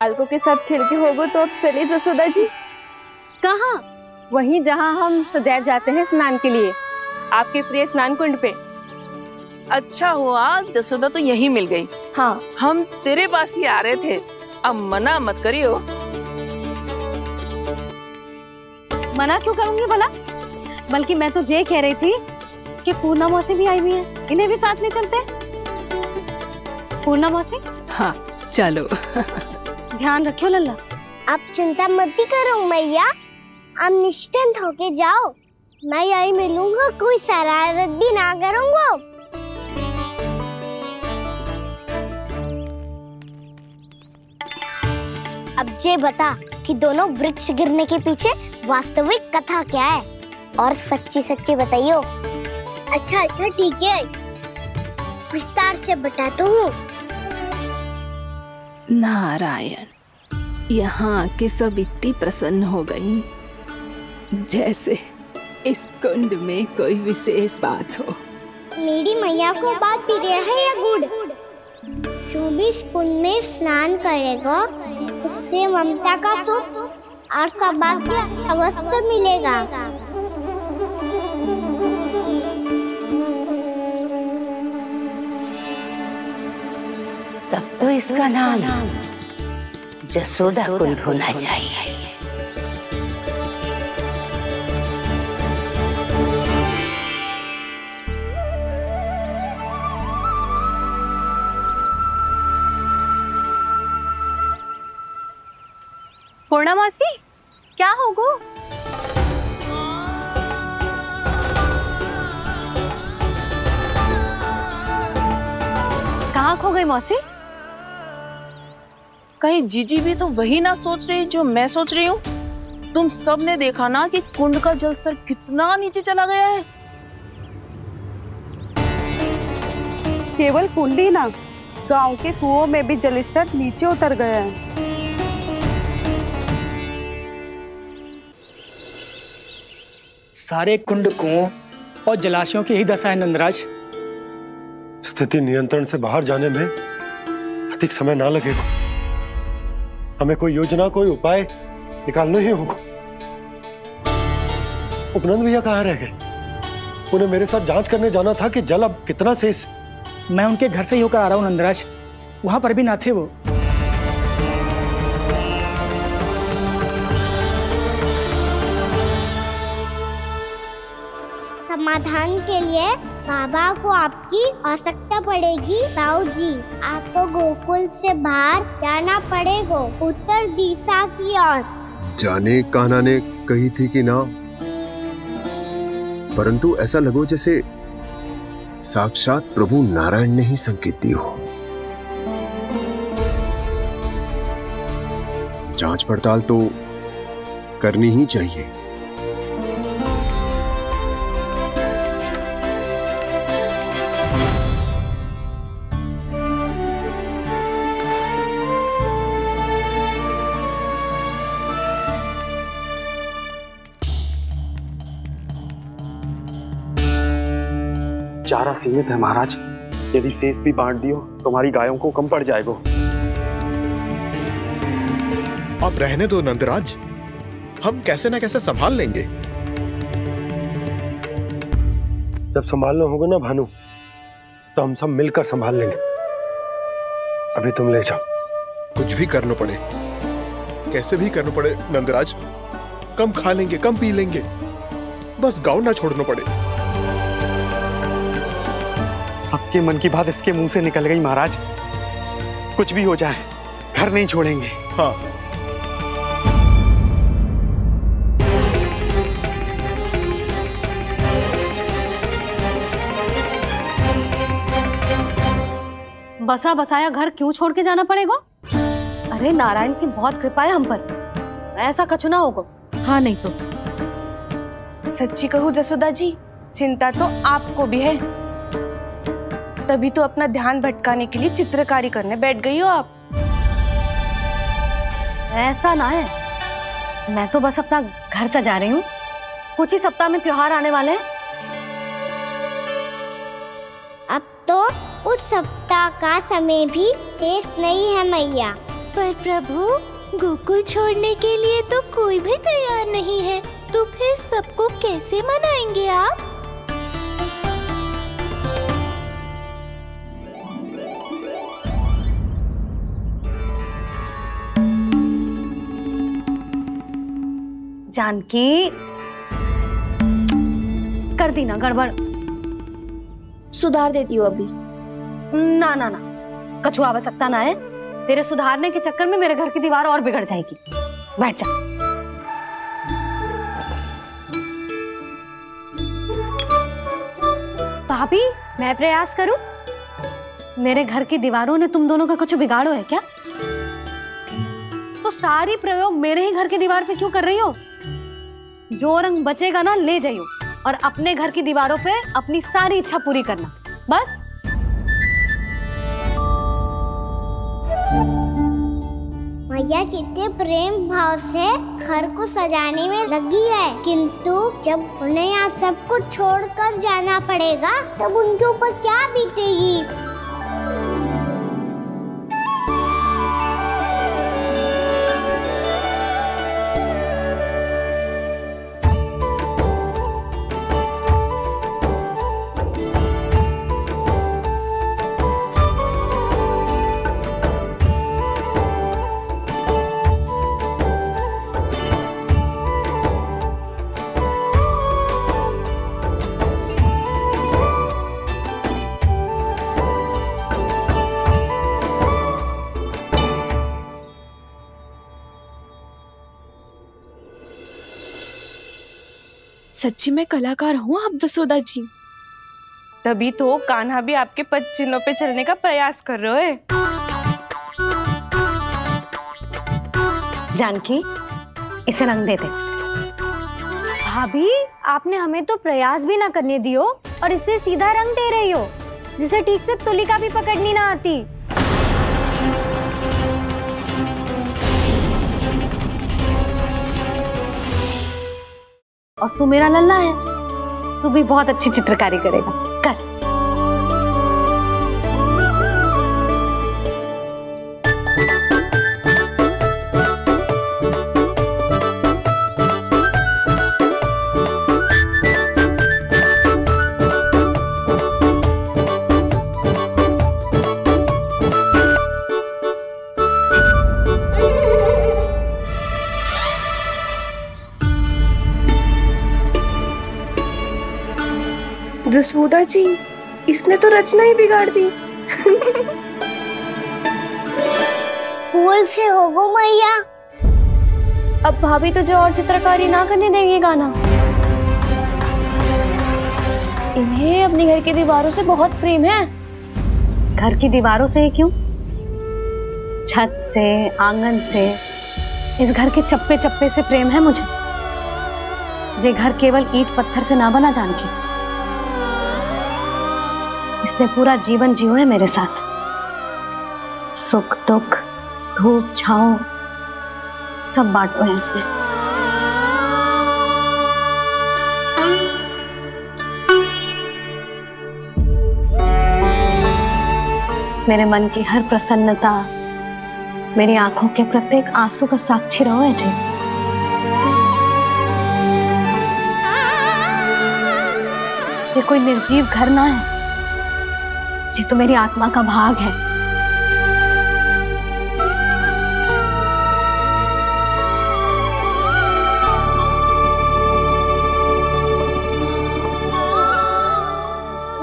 अलको के साथ खेल के होगो तो अब चले जसोदा जी। कहाँ? वहीं जहाँ हम सदैव जाते हैं स्नान के लिए, आपके प्रिय स्नान कुंड पे। अच्छा हुआ जसोदा तो यहीं मिल गई। हाँ, हम तेरे पास ही आ रहे थे, अब मना मत करियो। मना क्यों करूंगी भला? बल्कि मैं तो ये कह रही थी कि पूर्णा मौसी भी आई हुई है, इन्हें भी साथ ले चलते हैं। पूर्णा मौसी, हाँ चलो। ध्यान रखियो लल्ला। आप चिंता मत करो मैया, आप निश्चिंत होके जाओ, मैं यही मिलूंगा, कोई शरारत भी ना करूंगा। अब ये बता कि दोनों वृक्ष गिरने के पीछे वास्तविक कथा क्या है, और सच्ची सच्ची बताइयो। अच्छा अच्छा ठीक है, विस्तार से बताता हूँ। नारायण, यहाँ के सब इतनी प्रसन्न हो गई जैसे इस कुंड में कोई विशेष बात हो। मेरी मैया को बात प्रिय है या गुड़? जो भी इस कुंड में स्नान करेगा उससे ममता का सुख और सौभाग्य अवश्य मिलेगा। तब तो इसका नाम जसोदा कुंड होना चाहिए। पूर्णा मौसी, क्या होगो? कहाँ खो गई मौसी? कहीं जीजी भी तो वही ना सोच रही जो मैं सोच रही हूँ? तुम सब ने देखा ना कि कुंड का जलस्तर कितना नीचे चला गया है। केवल कुंड ही ना, गांव के कुओं में भी जलस्तर नीचे उतर गया है। सारे कुंड, कुओं और जलाशयों की ही दशा है नंदराज। स्थिति नियंत्रण से बाहर जाने में अधिक समय ना लगेगा। हमें कोई योजना, कोई उपाय निकालना ही होगा। उपनंद भैया कहाँ रह गए? उन्हें मेरे साथ जांच करने जाना था कि जल अब कितना शेष। मैं उनके घर से ही होकर आ रहा हूँ नंदराज, वहां पर भी ना थे वो। समाधान के लिए बाबा को आपकी आवश्यकता पड़ेगी। ताऊ जी, आपको गोकुल से बाहर जाना पड़ेगा, उत्तर दिशा की ओर। जाने कान्हा ने कही थी कि ना, परंतु ऐसा लगो जैसे साक्षात प्रभु नारायण ने ही संकेत दी हो। जांच पड़ताल तो करनी ही चाहिए। चारा सीमित है महाराज, यदि शेष भी बांट दियो तो हमारी गायों को कम पड़ जाएगा। आप रहने दो नंदराज, हम कैसे न कैसे संभाल लेंगे। जब संभालना होगा ना भानु, तो हम सब मिलकर संभाल लेंगे। अभी तुम ले जाओ। कुछ भी करना पड़े, कैसे भी करना पड़े नंदराज, कम खा लेंगे, कम पी लेंगे, बस गाँव ना छोड़ना पड़े। सबके मन की बात इसके मुंह से निकल गई महाराज। कुछ भी हो जाए घर नहीं छोड़ेंगे। हाँ, बसा बसाया घर क्यों छोड़ के जाना पड़ेगा? अरे नारायण की बहुत कृपा है हम पर, ऐसा कछु ना होगा। हाँ नहीं तो सच्ची कहूँ जसोदा जी, चिंता तो आपको भी है, तभी तो अपना ध्यान भटकाने के लिए चित्रकारी करने बैठ गई हो आप। ऐसा ना है, मैं तो बस अपना घर सजा रही हूँ। कुछ ही सप्ताह में त्योहार आने वाले हैं। अब तो उस सप्ताह का समय भी शेष नहीं है मैया। पर प्रभु, गोकुल छोड़ने के लिए तो कोई भी तैयार नहीं है, तो फिर सबको कैसे मनाएंगे आप? जानकी, कर दी ना गड़बड़। सुधार देती हूँ अभी। ना ना ना, कछु आवश्यकता ना है। तेरे सुधारने के चक्कर में मेरे घर की दीवार और बिगड़ जाएगी। बैठ जा। भाभी, मैं प्रयास करूं? मेरे घर की दीवारों ने तुम दोनों का कुछ बिगाड़ो है क्या? तो सारी प्रयोग मेरे ही घर की दीवार पे क्यों कर रही हो? जो रंग बचेगा ना ले जाइयो और अपने घर की दीवारों पे अपनी सारी इच्छा पूरी करना, बस। मैया कितने प्रेम भाव से घर को सजाने में लगी है, किंतु जब उन्हें यहाँ सब कुछ छोड़कर जाना पड़ेगा तब उनके ऊपर क्या बीतेगी? सच्ची में कलाकार हूँ आप जसोदा जी। तभी तो कान्हा भी आपके पद चिन्हों पे चलने का प्रयास कर रहे हैं। जानकी, इसे रंग दे दे। भाभी, आपने हमें तो प्रयास भी ना करने दियो और इसे सीधा रंग दे रही हो, जिसे ठीक से तुलिका भी पकड़नी ना आती। और तू मेरा लल्ला है, तू भी बहुत अच्छी चित्रकारी करेगा, कर। जसोदा जी, इसने तो रचना ही बिगाड़ दी। फूल से होगो मैया। अब भाभी तुझे और चित्रकारी ना करने देंगे गाना। इन्हें अपने घर की दीवारों से बहुत प्रेम है। घर की दीवारों से क्यों? छत से, आंगन से, इस घर के चप्पे चप्पे से प्रेम है मुझे। ये घर केवल ईंट पत्थर से ना बना जानकी, इसने पूरा जीवन जियो है मेरे साथ। सुख दुख, धूप छांव सब बांटो है इसने। मेरे मन की हर प्रसन्नता, मेरी आंखों के प्रत्येक आंसू का साक्षी रहो है जी। ये कोई निर्जीव घर ना है, ये तो मेरी आत्मा का भाग है।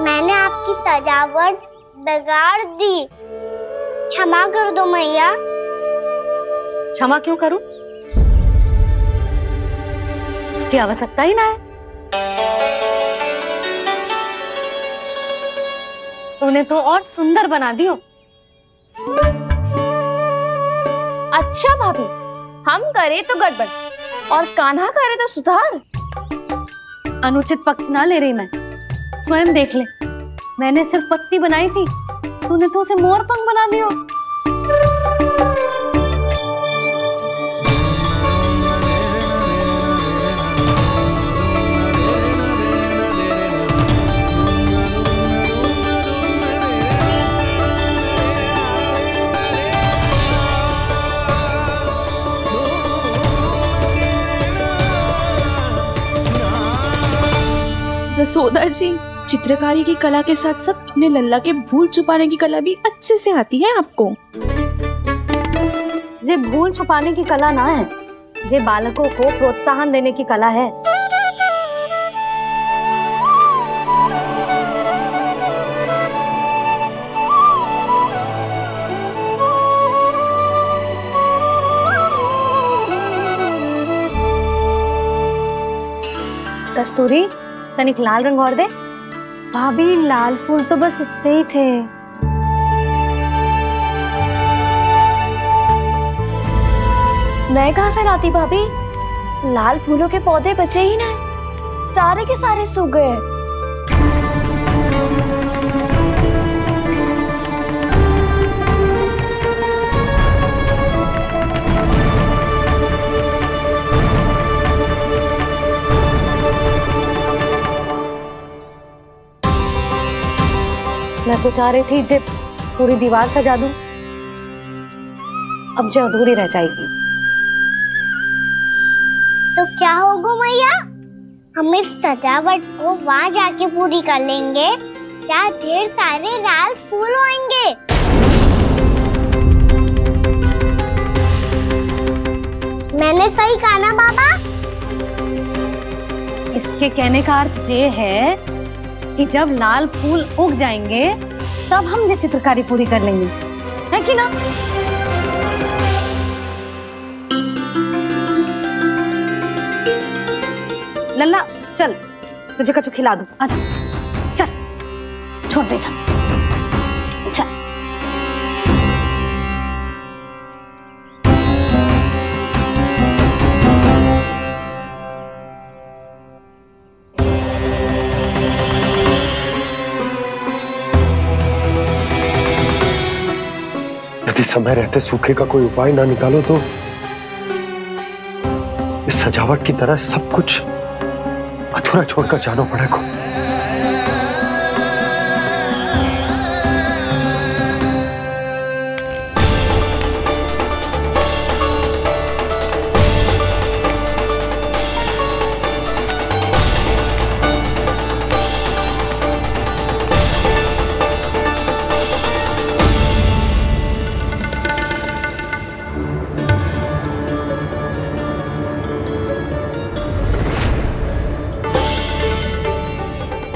मैंने आपकी सजावट बिगाड़ दी, क्षमा कर दो मैया। क्षमा क्यों करूं? इसकी आवश्यकता ही ना है। तूने तो और सुंदर बना दियो। अच्छा भाभी, हम करे तो गड़बड़ और कान्हा करे तो सुधार। अनुचित पक्ष ना ले रही मैं, स्वयं देख ले। मैंने सिर्फ पत्ती बनाई थी, तूने तो उसे मोर पंख बना दियो। जसोदा जी, चित्रकारी की कला के साथ साथ अपने लल्ला के भूल छुपाने की कला भी अच्छे से आती है आपको। जे भूल छुपाने की कला ना है, जे बालकों को प्रोत्साहन देने की कला है। कस्तूरी, तनिक लाल रंग और दे। भाभी लाल फूल तो बस इतने ही थे। मैं कहाँ से लाती भाभी? लाल फूलों के पौधे बचे ही नहीं, सारे के सारे सूख गए। मैं तो चाह रही थी जे पूरी दीवार सजा दूं, अब जो अधूरी रह जाएगी। तो क्या होगा मैया, हम इस सजावट को वहाँ जाके पूरी कर लेंगे, क्या ढेर सारे लाल फूल होंगे। मैंने सही कहा ना बाबा? इसके कहने का अर्थ ये है कि जब लाल फूल उग जाएंगे तब हम ये चित्रकारी पूरी कर लेंगे, है कि ना? लल्ला चल, तुझे कछु खिला दूं, आजा, चल, छोड़ दे, चल। यदि समय रहते सूखे का कोई उपाय ना निकालो तो इस सजावट की तरह सब कुछ अधूरा छोड़कर जाना पड़ेगा।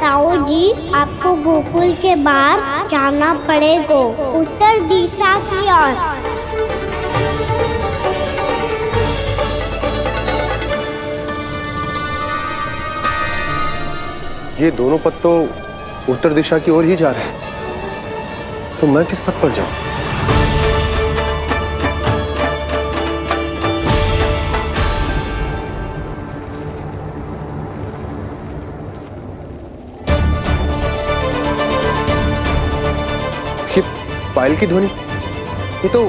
ताऊ जी, आपको गोकुल के बाहर जाना पड़ेगा, उत्तर दिशा की ओर। ये दोनों पथ तो उत्तर दिशा की ओर ही जा रहे हैं, तो मैं किस पथ पर जाऊं? पायल की ध्वनि, ये तो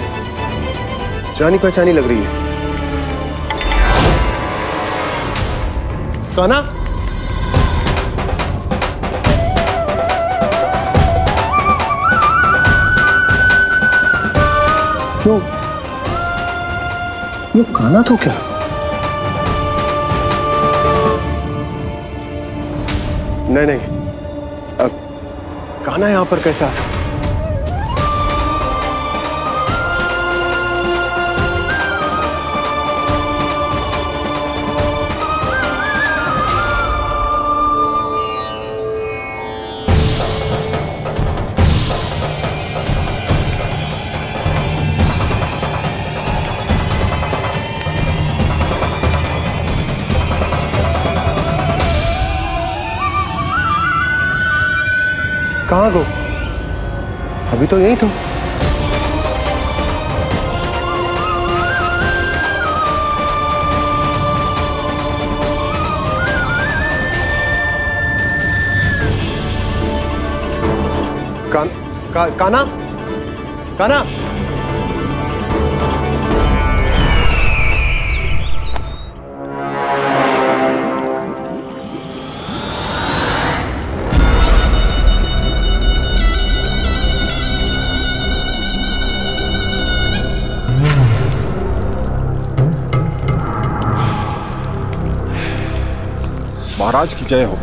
जानी पहचानी लग रही है। कान्हा, क्यों? ये कान्हा तो क्या? नहीं नहीं, अब कान्हा यहां पर कैसे आ सकता? कहाँ गो? अभी तो यही तुम। कान्हा, कान्हा, महाराज की जय हो।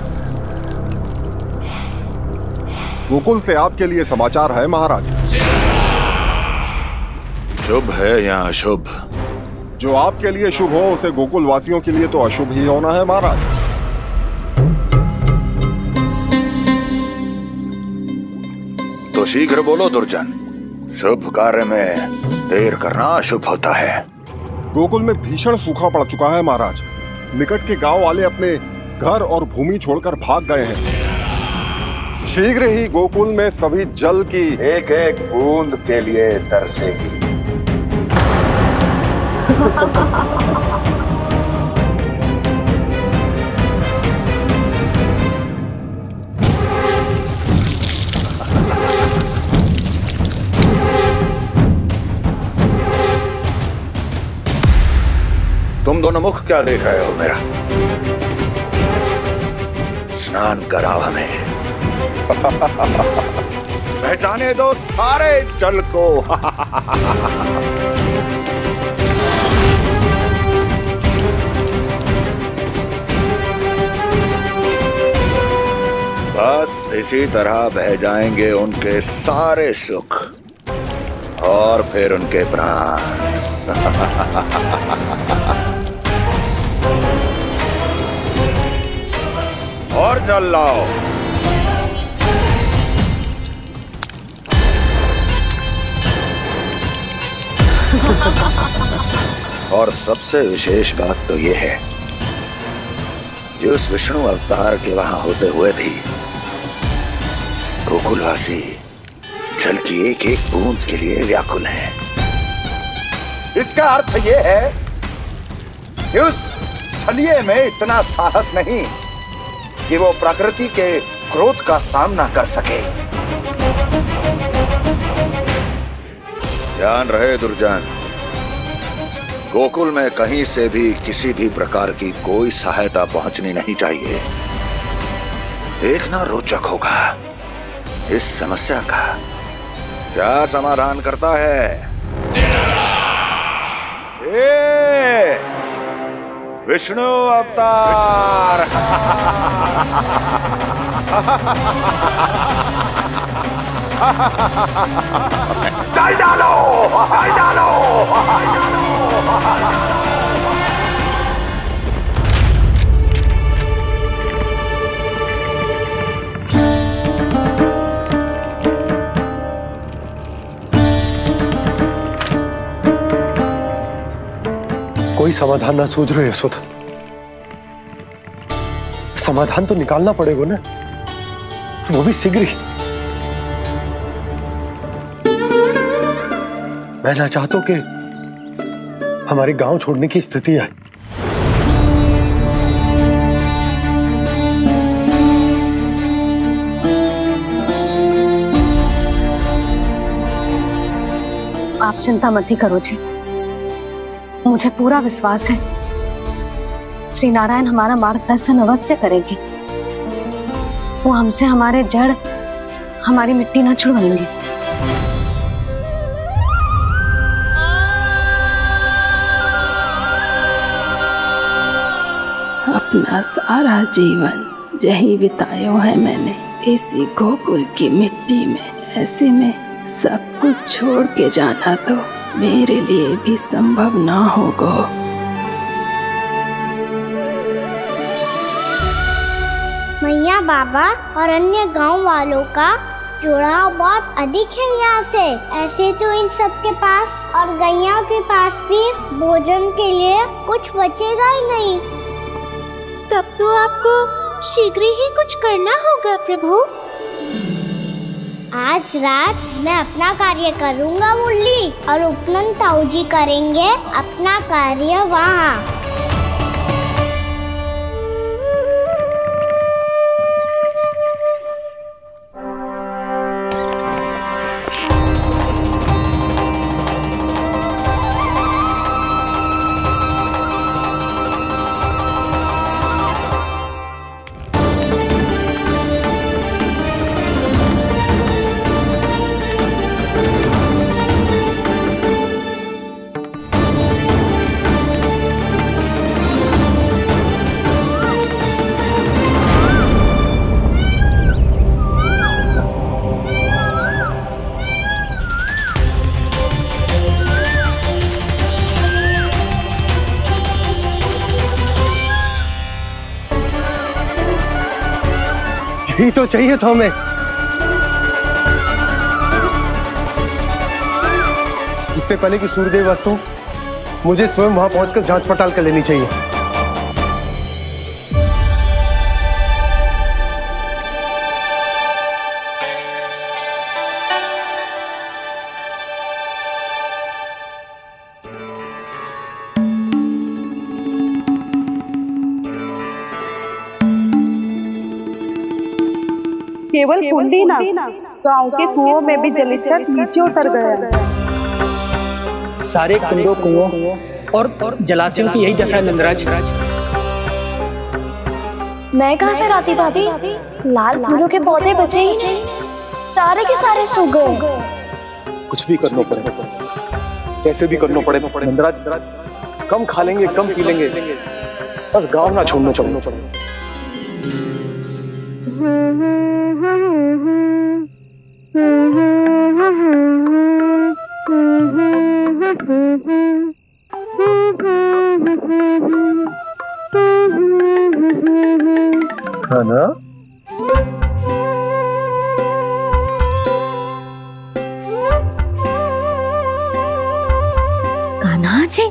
गोकुल से आपके लिए समाचार है महाराज। शुभ है या अशुभ? जो आपके लिए शुभ हो उसे गोकुल वासियों के लिए तो अशुभ ही होना है महाराज। तो शीघ्र बोलो दुर्जन, शुभ कार्य में देर करना अशुभ होता है। गोकुल में भीषण सूखा पड़ चुका है महाराज। निकट के गांव वाले अपने घर और भूमि छोड़कर भाग गए हैं। शीघ्र ही गोकुल में सभी जल की एक एक बूंद के लिए तरसेगी। तुम दोनों मुख क्या देख रहे हो मेरा? स्नान कराओ हमें। पहचाने दो सारे जल को। बस इसी तरह बह जाएंगे उनके सारे सुख और फिर उनके प्राण। और जल लाओ। और सबसे विशेष बात तो ये है कि उस विष्णु अवतार के वहां होते हुए भी गोकुलवासी जल की एक एक बूंद के लिए व्याकुल हैं। इसका अर्थ ये है कि उस छलिए में इतना साहस नहीं कि वो प्रकृति के क्रोध का सामना कर सके। ध्यान रहे दुर्जन, गोकुल में कहीं से भी किसी भी प्रकार की कोई सहायता पहुंचनी नहीं चाहिए। देखना रोचक होगा इस समस्या का क्या समाधान करता है। विष्णु अवतार। चल डालो, चल डालो। कोई समाधान ना सूझ रहे यशोदा। समाधान तो निकालना पड़ेगा ना, वो भी शीघ्र ही। मैं ना चाहता कि हमारे गांव छोड़ने की स्थिति आए। आप चिंता मत ही करो जी, मुझे पूरा विश्वास है श्री नारायण हमारा मार्गदर्शन अवश्य करेंगे। वो हमसे हमारे जड़, हमारी मिट्टी ना छुड़वाएंगे। अपना सारा जीवन यही बिताया है मैंने, इसी गोकुल की मिट्टी में। ऐसे में सब कुछ छोड़ के जाना तो मेरे लिए भी संभव ना होगा। मैया बाबा और अन्य गांव वालों का जुड़ाव बहुत अधिक है यहाँ से। ऐसे तो इन सब के पास और गैया के पास भी भोजन के लिए कुछ बचेगा ही नहीं। तब तो आपको शीघ्र ही कुछ करना होगा प्रभु। आज रात मैं अपना कार्य करूँगा मुरली, और उपनंद ताऊ जी करेंगे अपना कार्य वहाँ। ही तो चाहिए था हमें। इससे पहले कि सूर्यदेव अस्तु, मुझे स्वयं वहां पहुंचकर जांच पड़ताल कर लेनी चाहिए। केवल कुंडी ना, गांव के कुओं में भी जलस्तर नीचे उतर गया। सारे कुंडों, कुओं और जलाशयों की यही दशा है नंदराज। मैं कहाँ से लाती भाभी? लाल फूलों के पौधे बचे ही नहीं, सारे के सारे सूख गए। कुछ भी करना पड़े, कैसे भी करना पड़े नंदराज। कम खा लेंगे, कम पी लेंगे, बस गांव ना छोड़ना चाहिए। है ना? कान्हा जी,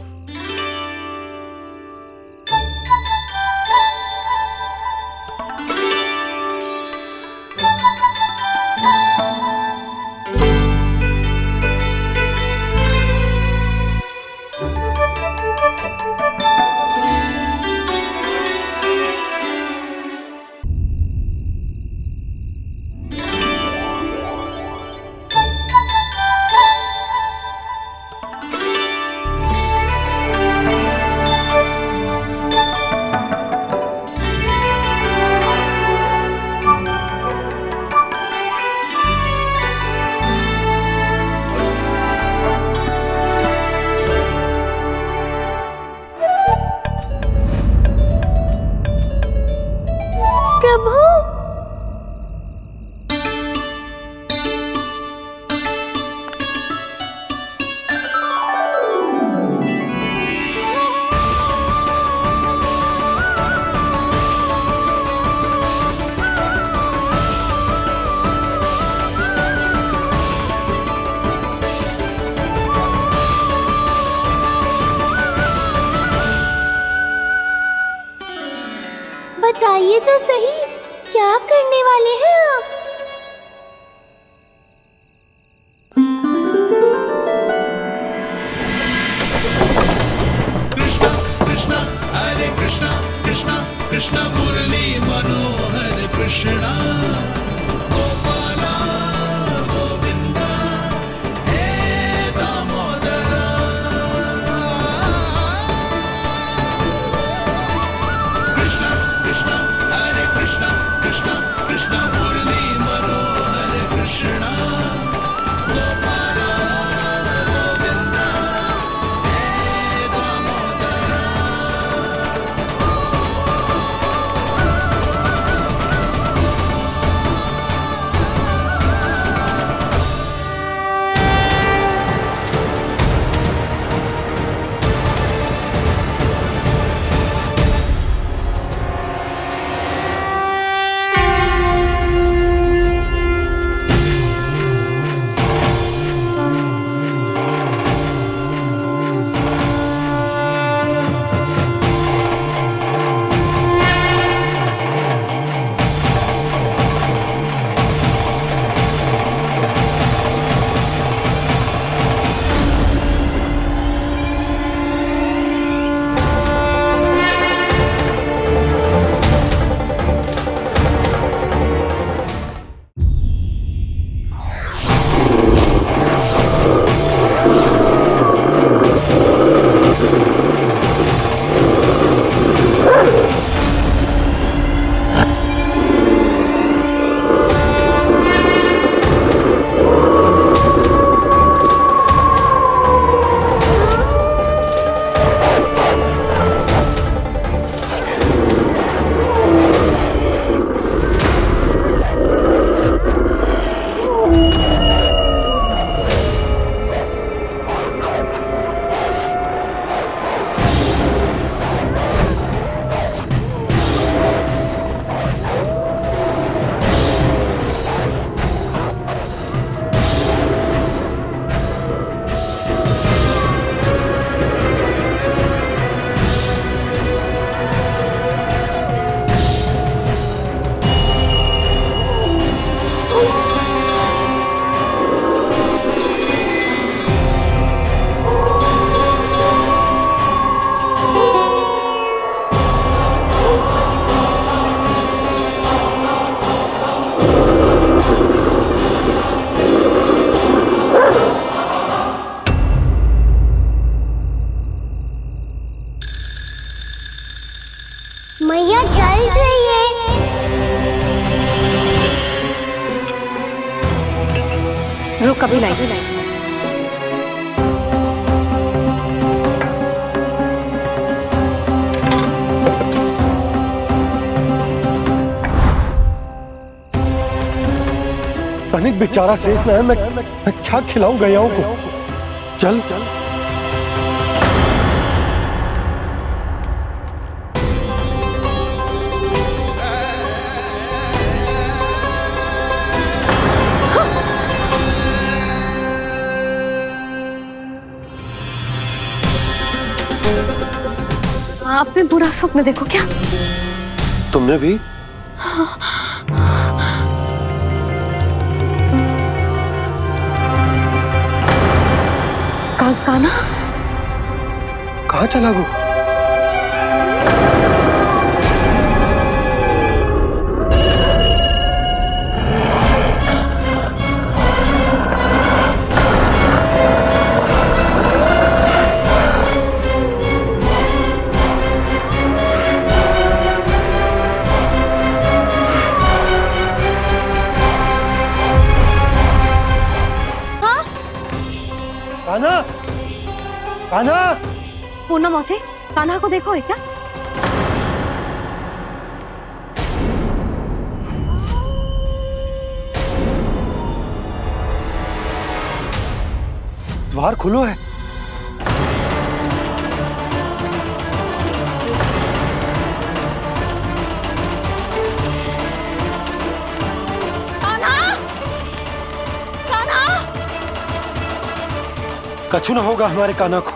बताइए तो सही, क्या करने वाले हैं आप? कृष्णा कृष्णा हरे कृष्णा कृष्णा कृष्णा मुरली मनोहर कृष्णा गोपाला गोविंदा हे दामोदरा। कृष्णा कृष्णा हरे कृष्णा कृष्णा कृष्णा मुरली मनोहर कृष्णा गोपाला गोविंदा हे दामोदरा। कभी लाई। तनिक बेचारा शेष न है, मैं क्या खिलाऊं गयाओं को। चल चल आपने बुरा स्वप्न देखो क्या? तुमने भी? काना कहाँ चला गो? कान्हा, कान्हा, पूनम मौसी, कान्हा को देखो है क्या? द्वार खुलो है। कछु न होगा हमारे कान्हा को।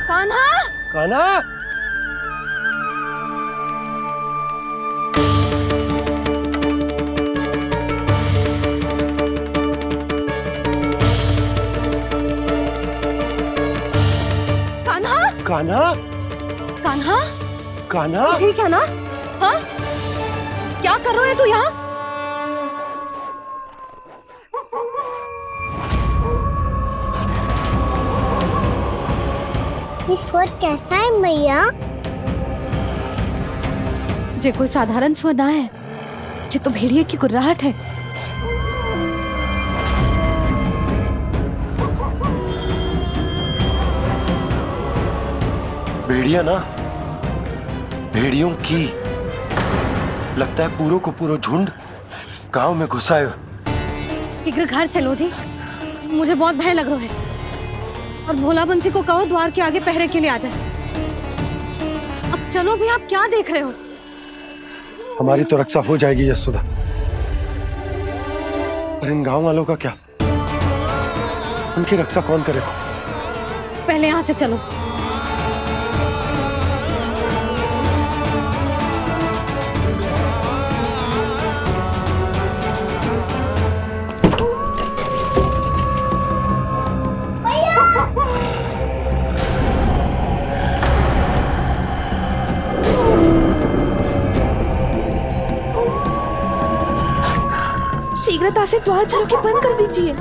कान्हा, कान्हा, कान्हा, कान्हा, कान्हा, ठीक है ना? हाँ, क्या कर रहे हो तू यहाँ? ये स्वर कैसा है मैया? जे कोई साधारण स्वर ना है, जे तो भेड़िए की गुर्राहट है। भेड़िया ना, भेड़ियों की लगता है पूरों को पूरा झुंड गांव में घुसा है। शीघ्र घर चलो जी, मुझे बहुत भय लग रहा है। और भोला बंसी को कहो द्वार के आगे पहरे के लिए आ जाए। अब चलो भी, आप क्या देख रहे हो? हमारी तो रक्षा हो जाएगी यशोदा, पर इन गांव वालों का क्या? उनकी रक्षा कौन करेगा? पहले यहाँ से चलो। शीघ्रता से द्वार चारों के बंद कर दीजिए।